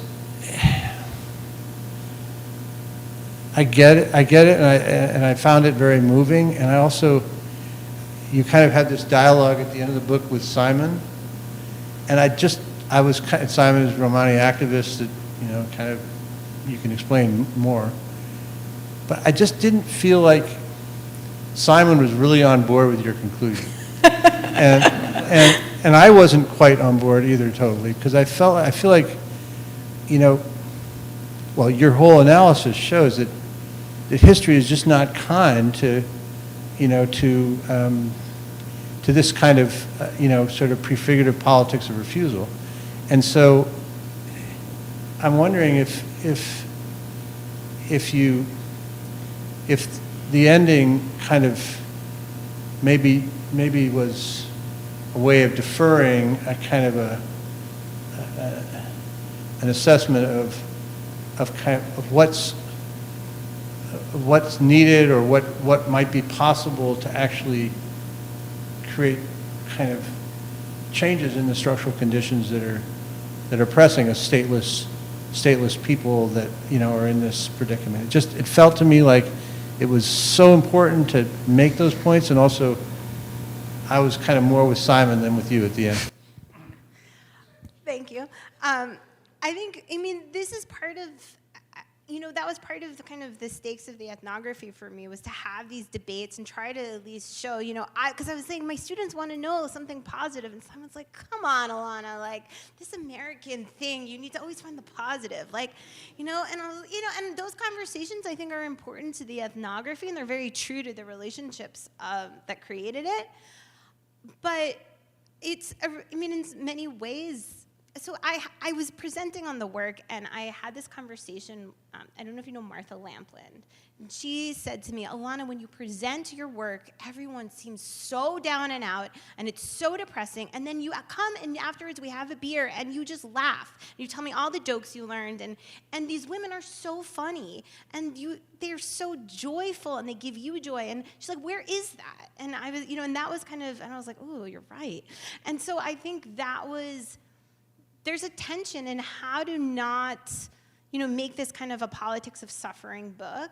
I get it, and I found it very moving. And I also, you kind of had this dialogue at the end of the book with Simon, and Simon is a Romani activist that, kind of, you can explain more. But I just didn't feel like Simon was really on board with your conclusion. And I wasn't quite on board either, totally, because I feel like, well, your whole analysis shows that history is just not kind to this kind of, sort of prefigurative politics of refusal. And so I'm wondering if if the ending kind of maybe was a way of deferring a kind of an assessment of what's needed or what might be possible to actually create kind of changes in the structural conditions that are pressing a stateless people that, you know, are in this predicament. It felt to me like it was so important to make those points, and also I was kind of more with Simon than with you at the end. Thank you. This is part of, that was part of the kind of the stakes of the ethnography for me, was to have these debates and try to at least show, because I was saying my students want to know something positive, and Simon's like, come on, Elana, like, this American thing, you need to always find the positive, like, and those conversations I think are important to the ethnography, and they're very true to the relationships that created it, but it's, in many ways. So I was presenting on the work, and I had this conversation, I don't know if you know Martha Lampland. And she said to me, Elana, when you present your work, everyone seems so down and out, and it's so depressing, and then you come, and afterwards we have a beer, and you just laugh. You tell me all the jokes you learned, and these women are so funny, and they're so joyful, and they give you joy. And she's like, where is that? And I was, and that was kind of, and I was like, oh, you're right. And so I think that was, there's a tension in how to not, make this kind of a politics of suffering book,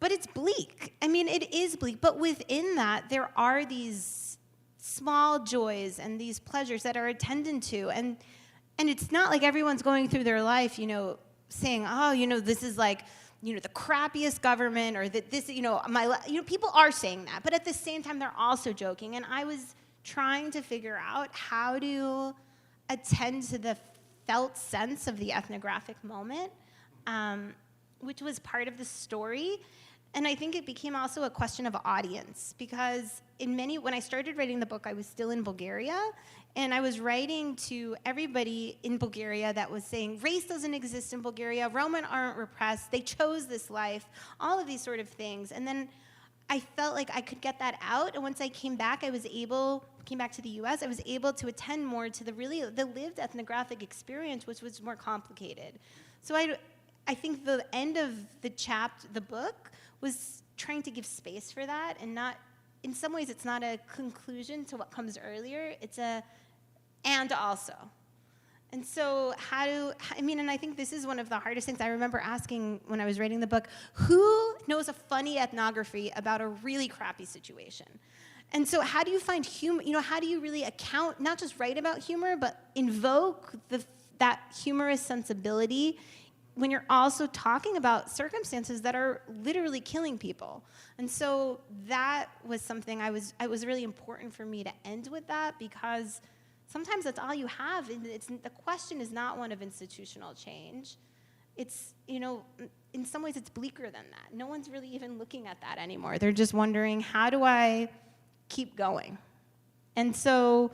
but it's bleak. It is bleak, but within that, there are these small joys and these pleasures that are attended to, and it's not like everyone's going through their life, saying, oh, this is like, the crappiest government, or that this, people are saying that, but at the same time, they're also joking, and I was trying to figure out how to attend to the felt sense of the ethnographic moment, which was part of the story. And I think it became also a question of audience, because when I started writing the book, I was still in Bulgaria, and I was writing to everybody in Bulgaria that was saying, race doesn't exist in Bulgaria, Roma aren't repressed, they chose this life, all of these sort of things. And then I felt like I could get that out, and once I came back, came back to the US, I was able to attend more to the lived ethnographic experience, which was more complicated. So I think the end of the book was trying to give space for that, and not, in some ways it's not a conclusion to what comes earlier, it's and also. And so and I think this is one of the hardest things. I remember asking when I was writing the book, who knows a funny ethnography about a really crappy situation? And so how do you find humor, how do you really account, not just write about humor, but invoke that humorous sensibility when you're also talking about circumstances that are literally killing people? And so that was something it was really important for me to end with that, because sometimes that's all you have. The question is not one of institutional change. It's, in some ways it's bleaker than that. No one's really even looking at that anymore. They're just wondering, how do I keep going? And so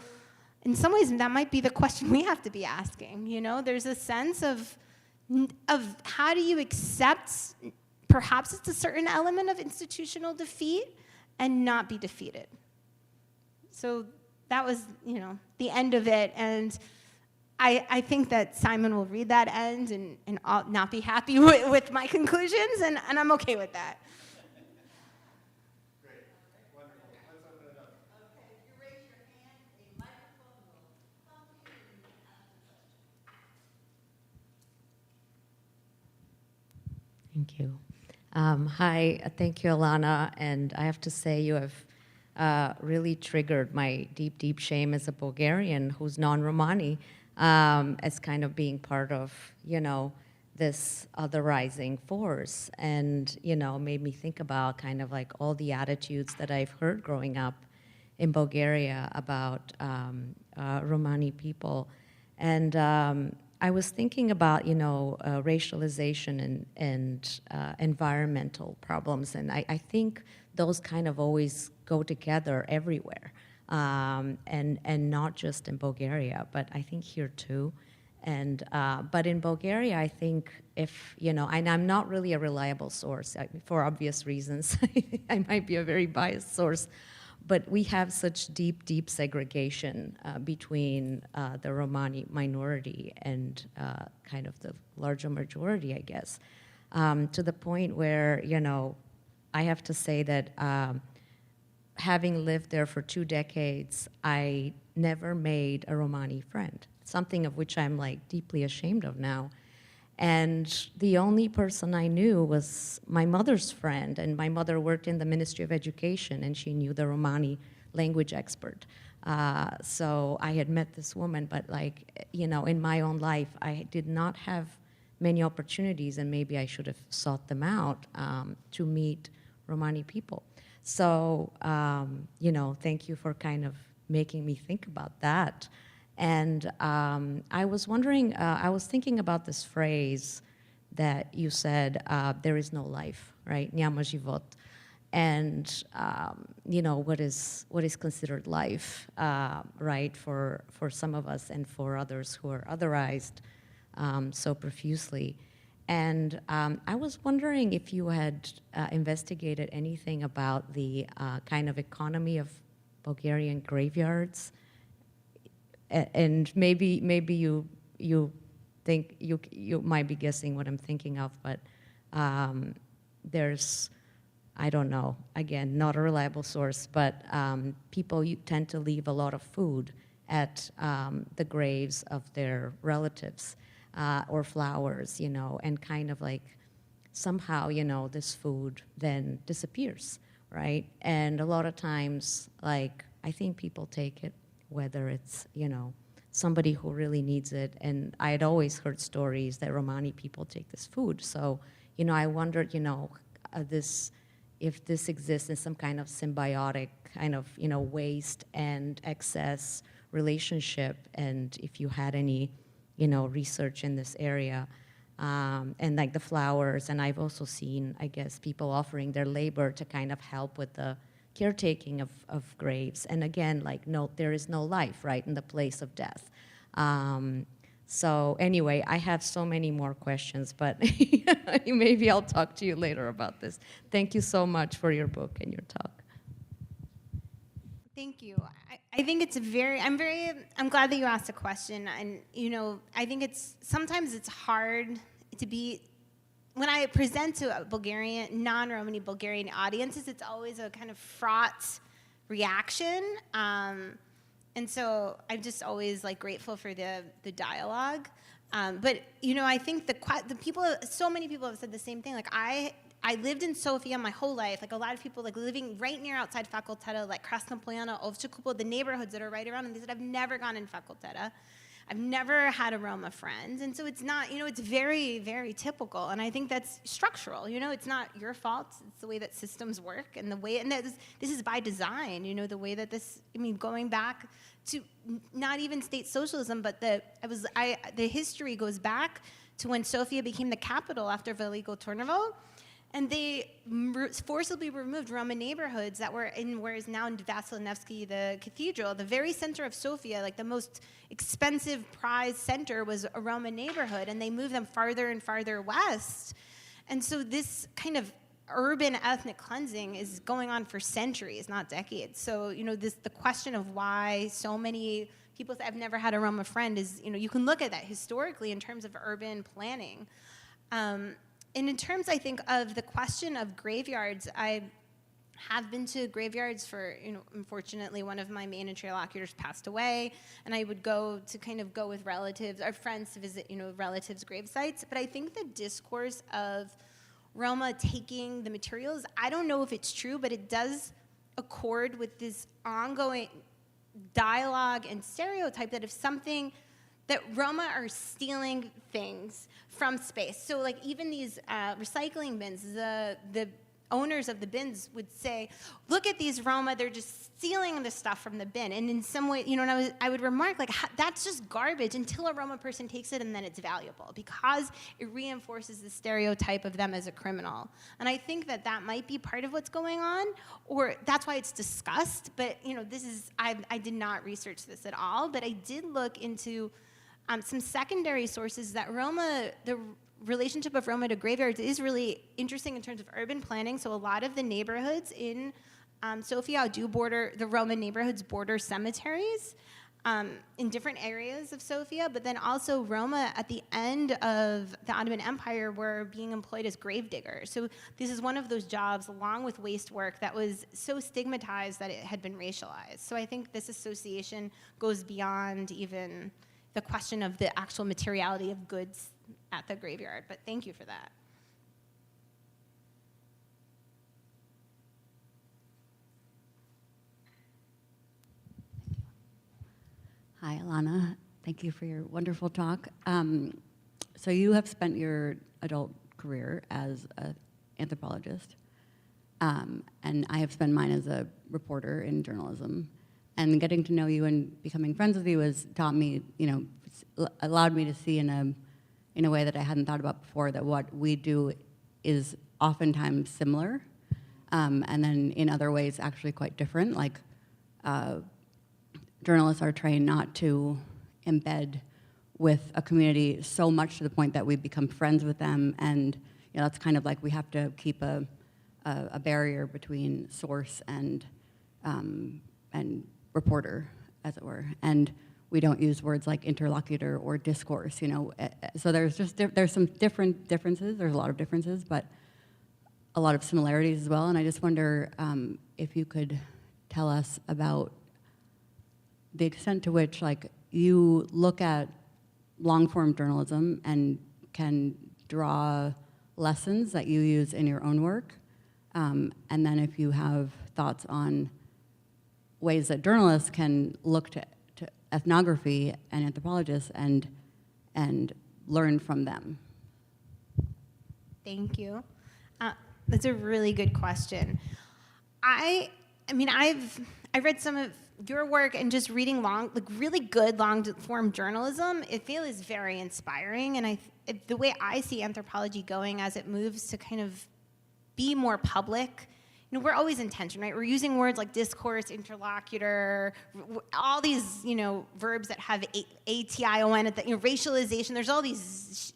in some ways that might be the question we have to be asking. There's a sense of how do you accept, perhaps it's a certain element of institutional defeat, and not be defeated. So that was, the end of it, and I think that Simon will read that end and I'll not be happy with my conclusions, and I'm okay with that. Great. Wonderful. Let's open it up. Okay, if you raise your hand, a microphone will come to you and you can ask the question. Thank you. Hi, thank you, Elana, and I have to say you have really triggered my deep, deep shame as a Bulgarian who's non-Romani, as kind of being part of, this otherizing force, and, made me think about kind of like all the attitudes that I've heard growing up in Bulgaria about Romani people. And I was thinking about, racialization and environmental problems, and I think those kind of always go together everywhere, and not just in Bulgaria, but I think here too. And but in Bulgaria, I think and I'm not really a reliable source for obvious reasons. I might be a very biased source, but we have such deep segregation between the Romani minority and kind of the larger majority, I guess, to the point where, I have to say that having lived there for 2 decades, I never made a Romani friend, something of which I'm deeply ashamed of now. And the only person I knew was my mother's friend, and my mother worked in the Ministry of Education, and she knew the Romani language expert. So I had met this woman, but in my own life, I did not have many opportunities, and maybe I should have sought them out to meet Romani people. So, thank you for kind of making me think about that. And I was wondering, I was thinking about this phrase that you said, there is no life, right? Няма живот. And, what is considered life, right, for some of us and for others who are otherized so profusely. And I was wondering if you had investigated anything about the kind of economy of Bulgarian graveyards, and maybe you think you might be guessing what I'm thinking of, but there's, I don't know, again, not a reliable source, but people tend to leave a lot of food at the graves of their relatives. Or flowers, and kind of somehow, this food then disappears, right? And a lot of times, I think people take it, whether it's, somebody who really needs it. And I had always heard stories that Romani people take this food. So, I wondered, if this exists in some kind of symbiotic kind of, waste and excess relationship, and if you had any research in this area, and the flowers. And I've also seen, I guess, people offering their labor to kind of help with the caretaking of graves. And again, there is no life, right, in the place of death. So anyway, I have so many more questions, but maybe I'll talk to you later about this. Thank you so much for your book and your talk. Thank you. I think it's I'm glad that you asked a question. And, I think sometimes it's hard to be, when I present to Bulgarian, non-Romani Bulgarian audiences, it's always a kind of fraught reaction. And so I'm just always grateful for the dialogue. But, I think so many people have said the same thing. I lived in Sofia my whole life, a lot of people living right near outside Faculteta, Krasna Poljana, Ovcha Kupol, the neighborhoods that are right around, and they said, I've never gone in Faculteta. I've never had a Roma friend. And so it's not, it's very, very typical. And I think that's structural, it's not your fault. It's the way that systems work and this is by design, the way that going back to not even state socialism, but the history goes back to when Sofia became the capital after Veliko Turnovo. And they forcibly removed Roma neighborhoods that were in where is now in Vasilevsky, the cathedral. The very center of Sofia, the most expensive prize center, was a Roma neighborhood, and they moved them farther and farther west. And so this kind of urban ethnic cleansing is going on for centuries, not decades. So, the question of why so many people say, I've never had a Roma friend is, you can look at that historically in terms of urban planning. And in terms, I think, of the question of graveyards, I have been to graveyards for, unfortunately, one of my main interlocutors passed away, and I would go with relatives or friends to visit, relatives' grave sites. But I think the discourse of Roma taking the materials, I don't know if it's true, but it does accord with this ongoing dialogue and stereotype that Roma are stealing things from space. So even these recycling bins, the owners of the bins would say, look at these Roma, they're just stealing the stuff from the bin. And in some way, and I would remark, that's just garbage until a Roma person takes it, and then it's valuable because it reinforces the stereotype of them as a criminal. And I think that might be part of what's going on, or that's why it's discussed. But, I did not research this at all, but I did look into some secondary sources that the relationship of Roma to graveyards is really interesting in terms of urban planning. So a lot of the neighborhoods in Sofia do border, the Roma neighborhoods border cemeteries in different areas of Sofia, but then also Roma at the end of the Ottoman Empire were being employed as grave diggers. So this is one of those jobs, along with waste work, that was so stigmatized that it had been racialized. So I think this association goes beyond even the question of the actual materiality of goods at the graveyard, but thank you for that. Hi, Elana. Thank you for your wonderful talk. So you have spent your adult career as an anthropologist, and I have spent mine as a reporter in journalism. And getting to know you and becoming friends with you has taught me, allowed me to see in a way that I hadn't thought about before, that what we do is oftentimes similar, and then in other ways actually quite different. Like, journalists are trained not to embed with a community so much to the point that we become friends with them, and that's kind of like we have to keep a barrier between source and reporter, as it were. And we don't use words like interlocutor or discourse, So there's some differences. There's a lot of differences, but a lot of similarities as well. And I just wonder if you could tell us about the extent to which, you look at long-form journalism and can draw lessons that you use in your own work, and then if you have thoughts on ways that journalists can look to ethnography and anthropologists and learn from them. Thank you. That's a really good question. I mean, I've read some of your work, and just reading really good long-form journalism, I feel is very inspiring. And the way I see anthropology going as it moves to kind of be more public, we're always in tension, right? We're using words like discourse, interlocutor, all these, verbs that have A-T-I-O-N at the, racialization. There's all these,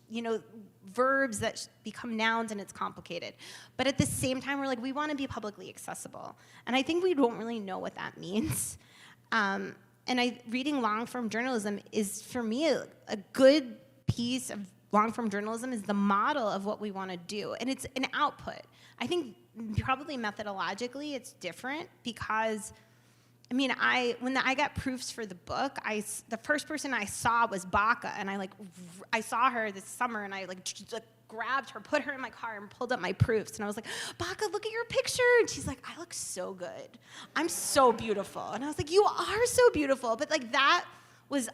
verbs that become nouns, and it's complicated. But at the same time, we're like, we want to be publicly accessible. And I think we don't really know what that means. And reading long-form journalism is, for me, a good piece of long-form journalism is the model of what we want to do. And it's an output. I think probably methodologically it's different because, when I got proofs for the book, the first person I saw was Baca, and I saw her this summer, and I grabbed her, put her in my car, and pulled up my proofs, and I was like, Baca, look at your picture, and she's like, I look so good, I'm so beautiful, and I was like, you are so beautiful, but that was,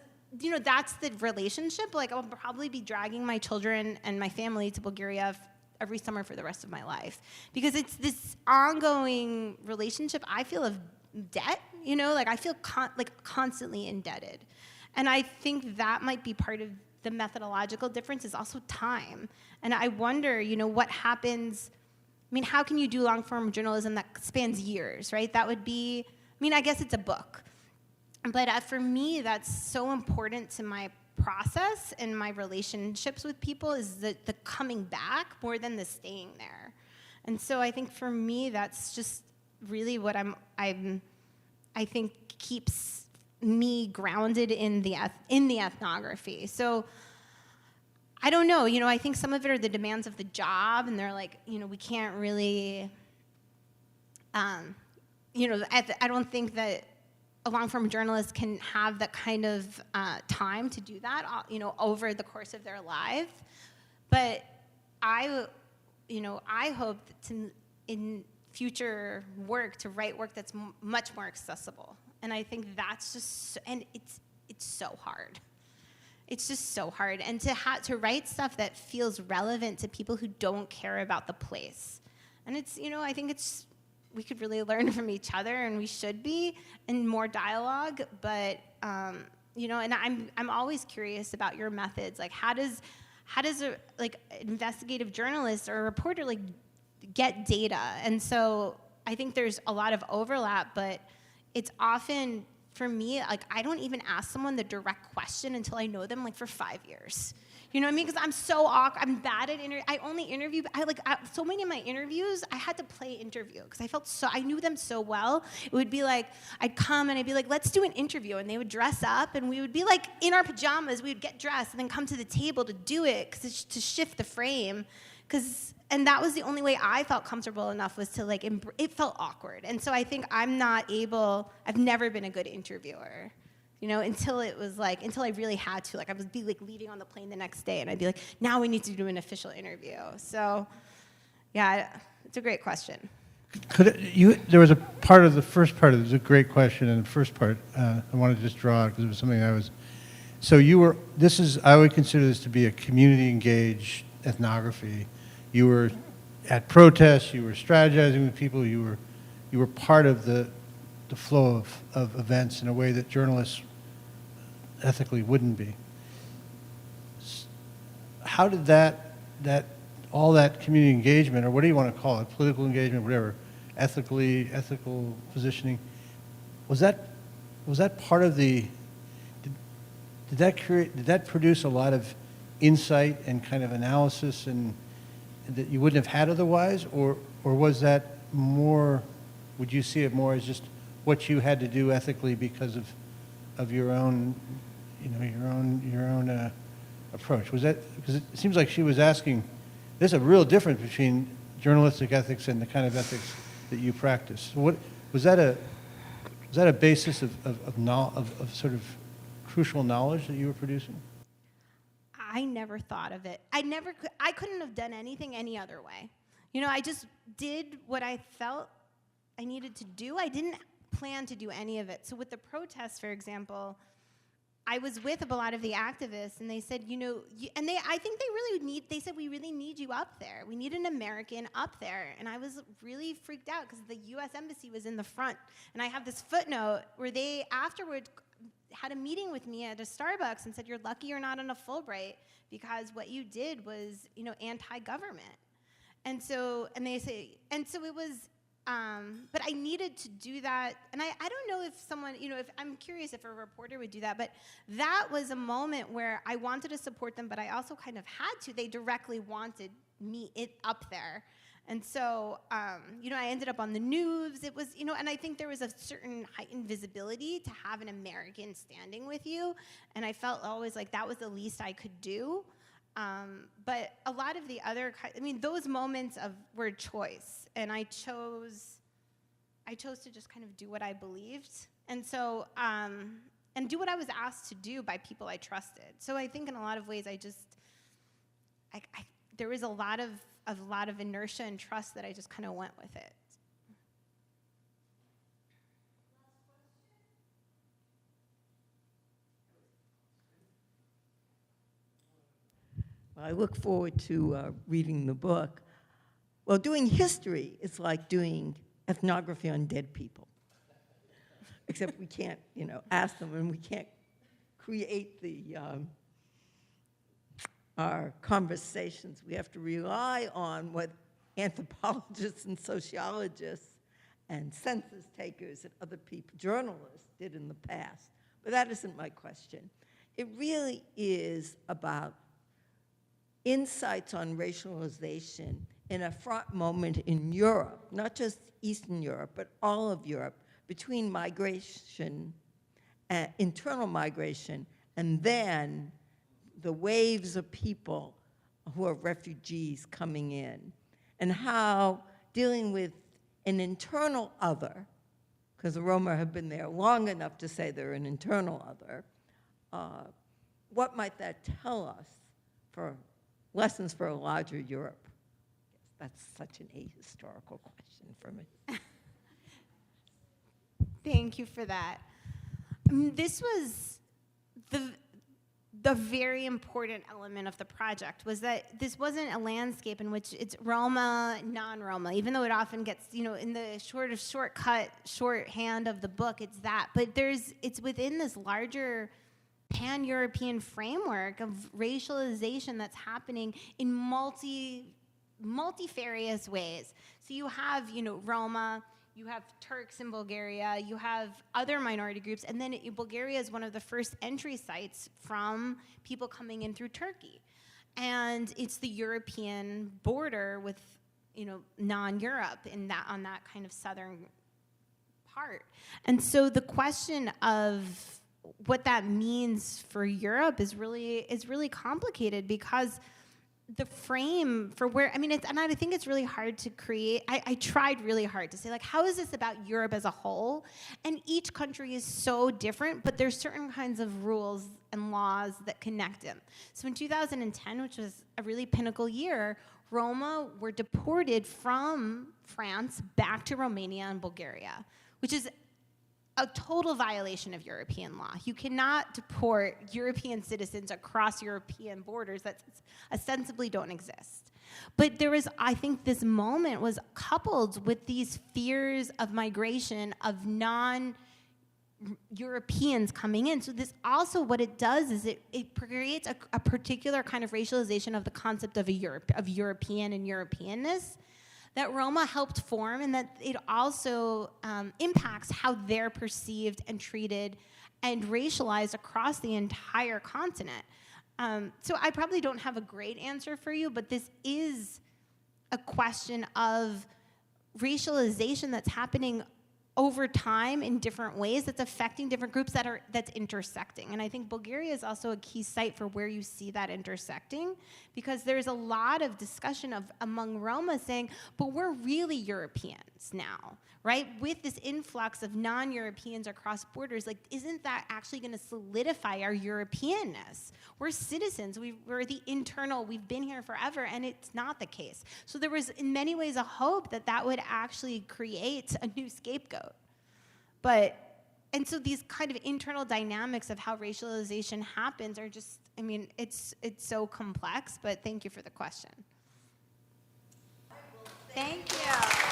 that's the relationship. I'll probably be dragging my children and my family to Bulgaria every summer for the rest of my life, because it's this ongoing relationship, I feel, of debt, I feel constantly indebted. And I think that might be part of the methodological difference, is also time. And I wonder, what happens, how can you do long-form journalism that spans years, right? That would be, I guess it's a book. But for me, that's so important to my process and my relationships with people, is the coming back more than the staying there. And so I think for me, that's just really what I think keeps me grounded in the ethnography. So I don't know, I think some of it are the demands of the job, and they're like, we can't really, I don't think that a long-form journalist can have that kind of time to do that, over the course of their life. But I hope in future work to write work that's much more accessible. And I think that's just, and it's so hard. It's just so hard. And to write stuff that feels relevant to people who don't care about the place. And it's, I think we could really learn from each other, and we should be, and more dialogue. But, and I'm always curious about your methods. How does a investigative journalist or a reporter get data? And so I think there's a lot of overlap, but it's often for me, like, I don't even ask someone the direct question until I know them, like, for 5 years. You know what I mean? Because I'm so awkward. I'm bad at I only interview. So many of my interviews, I had to play interview because I knew them so well. It would be like, I'd come and I'd be like, let's do an interview. And they would dress up and we would be like in our pajamas. We would get dressed and then come to the table to do it to shift the frame. And that was the only way I felt comfortable enough was to like, it felt awkward. And so I think I've never been a good interviewer. You know, until I really had to. Like, I would be, like, leaving on the plane the next day, and I'd be like, now we need to do an official interview. So, yeah, it's a great question. There was a part of the first part, it was a great question, and the first part, I wanted to just draw out, because it was something I would consider this to be a community-engaged ethnography. You were at protests, you were strategizing with people, you were part of the flow of events in a way that journalists ethically wouldn't be. How did all that community engagement, or what do you want to call it, political engagement, whatever, ethical positioning, was that part of did that produce a lot of insight and kind of analysis and that you wouldn't have had otherwise, or was that more, would you see it more as just what you had to do ethically because of your own, your own approach? Was that, because it seems like she was asking, there's a real difference between journalistic ethics and the kind of ethics that you practice. So was that a basis of sort of crucial knowledge that you were producing? I never thought of it. I couldn't have done anything any other way. You know, I just did what I felt I needed to do. I didn't plan to do any of it. So with the protests, for example, I was with a lot of the activists, and they said, I think they said, we really need you up there. We need an American up there. And I was really freaked out because the U.S. Embassy was in the front. And I have this footnote where they afterward had a meeting with me at a Starbucks and said, you're lucky you're not on a Fulbright because what you did was, anti-government. And so it was, but I needed to do that, and I don't know if someone, if I'm curious if a reporter would do that, but that was a moment where I wanted to support them, but I also kind of had to. They directly wanted me up there. And so, I ended up on the news. It was, and I think there was a certain heightened visibility to have an American standing with you, and I felt always like that was the least I could do. But a lot of the other, those moments were choice, and I chose to just kind of do what I believed, and so, and do what I was asked to do by people I trusted. So I think in a lot of ways, there was a lot of inertia and trust that I just kind of went with it. I look forward to reading the book. Well, doing history is like doing ethnography on dead people. Except we can't, ask them, and we can't create our conversations. We have to rely on what anthropologists and sociologists and census takers and other people, journalists, did in the past. But that isn't my question. It really is about insights on racialization in a front moment in Europe, not just Eastern Europe, but all of Europe, between migration, internal migration, and then the waves of people who are refugees coming in, and how dealing with an internal other, because the Roma have been there long enough to say they're an internal other, what might that tell us for lessons for a larger Europe? That's such an ahistorical question for me. Thank you for that. This was the very important element of the project, was that this wasn't a landscape in which it's Roma, non-Roma, even though it often gets, in the shorthand of the book, it's that. But it's within this larger pan-European framework of racialization that's happening in multifarious ways. So you have, Roma, you have Turks in Bulgaria, you have other minority groups, and then Bulgaria is one of the first entry sites from people coming in through Turkey. And it's the European border with, non-Europe on that kind of southern part. And so the question of what that means for Europe is really complicated, because the frame for where, and I think it's really hard to create. I tried really hard to say, like, how is this about Europe as a whole? And each country is so different, but there's certain kinds of rules and laws that connect them. So in 2010, which was a really pinnacle year, Roma were deported from France back to Romania and Bulgaria, which is a total violation of European law. You cannot deport European citizens across European borders that ostensibly don't exist. But there was, I think this moment was coupled with these fears of migration of non-Europeans coming in. So this also, what it does is it creates a particular kind of racialization of the concept of European and Europeanness that Roma helped form, and that it also impacts how they're perceived and treated and racialized across the entire continent. So I probably don't have a great answer for you, but this is a question of racialization that's happening over time in different ways, that's affecting different groups, that's intersecting. And I think Bulgaria is also a key site for where you see that intersecting, because there's a lot of discussion among Roma saying, but we're really Europeans now, right? With this influx of non-Europeans across borders, like, isn't that actually gonna solidify our Europeanness? We're citizens, we're the internal, we've been here forever, and it's not the case. So there was, in many ways, a hope that would actually create a new scapegoat. And so these kind of internal dynamics of how racialization happens are just, it's so complex, but thank you for the question. Thank you.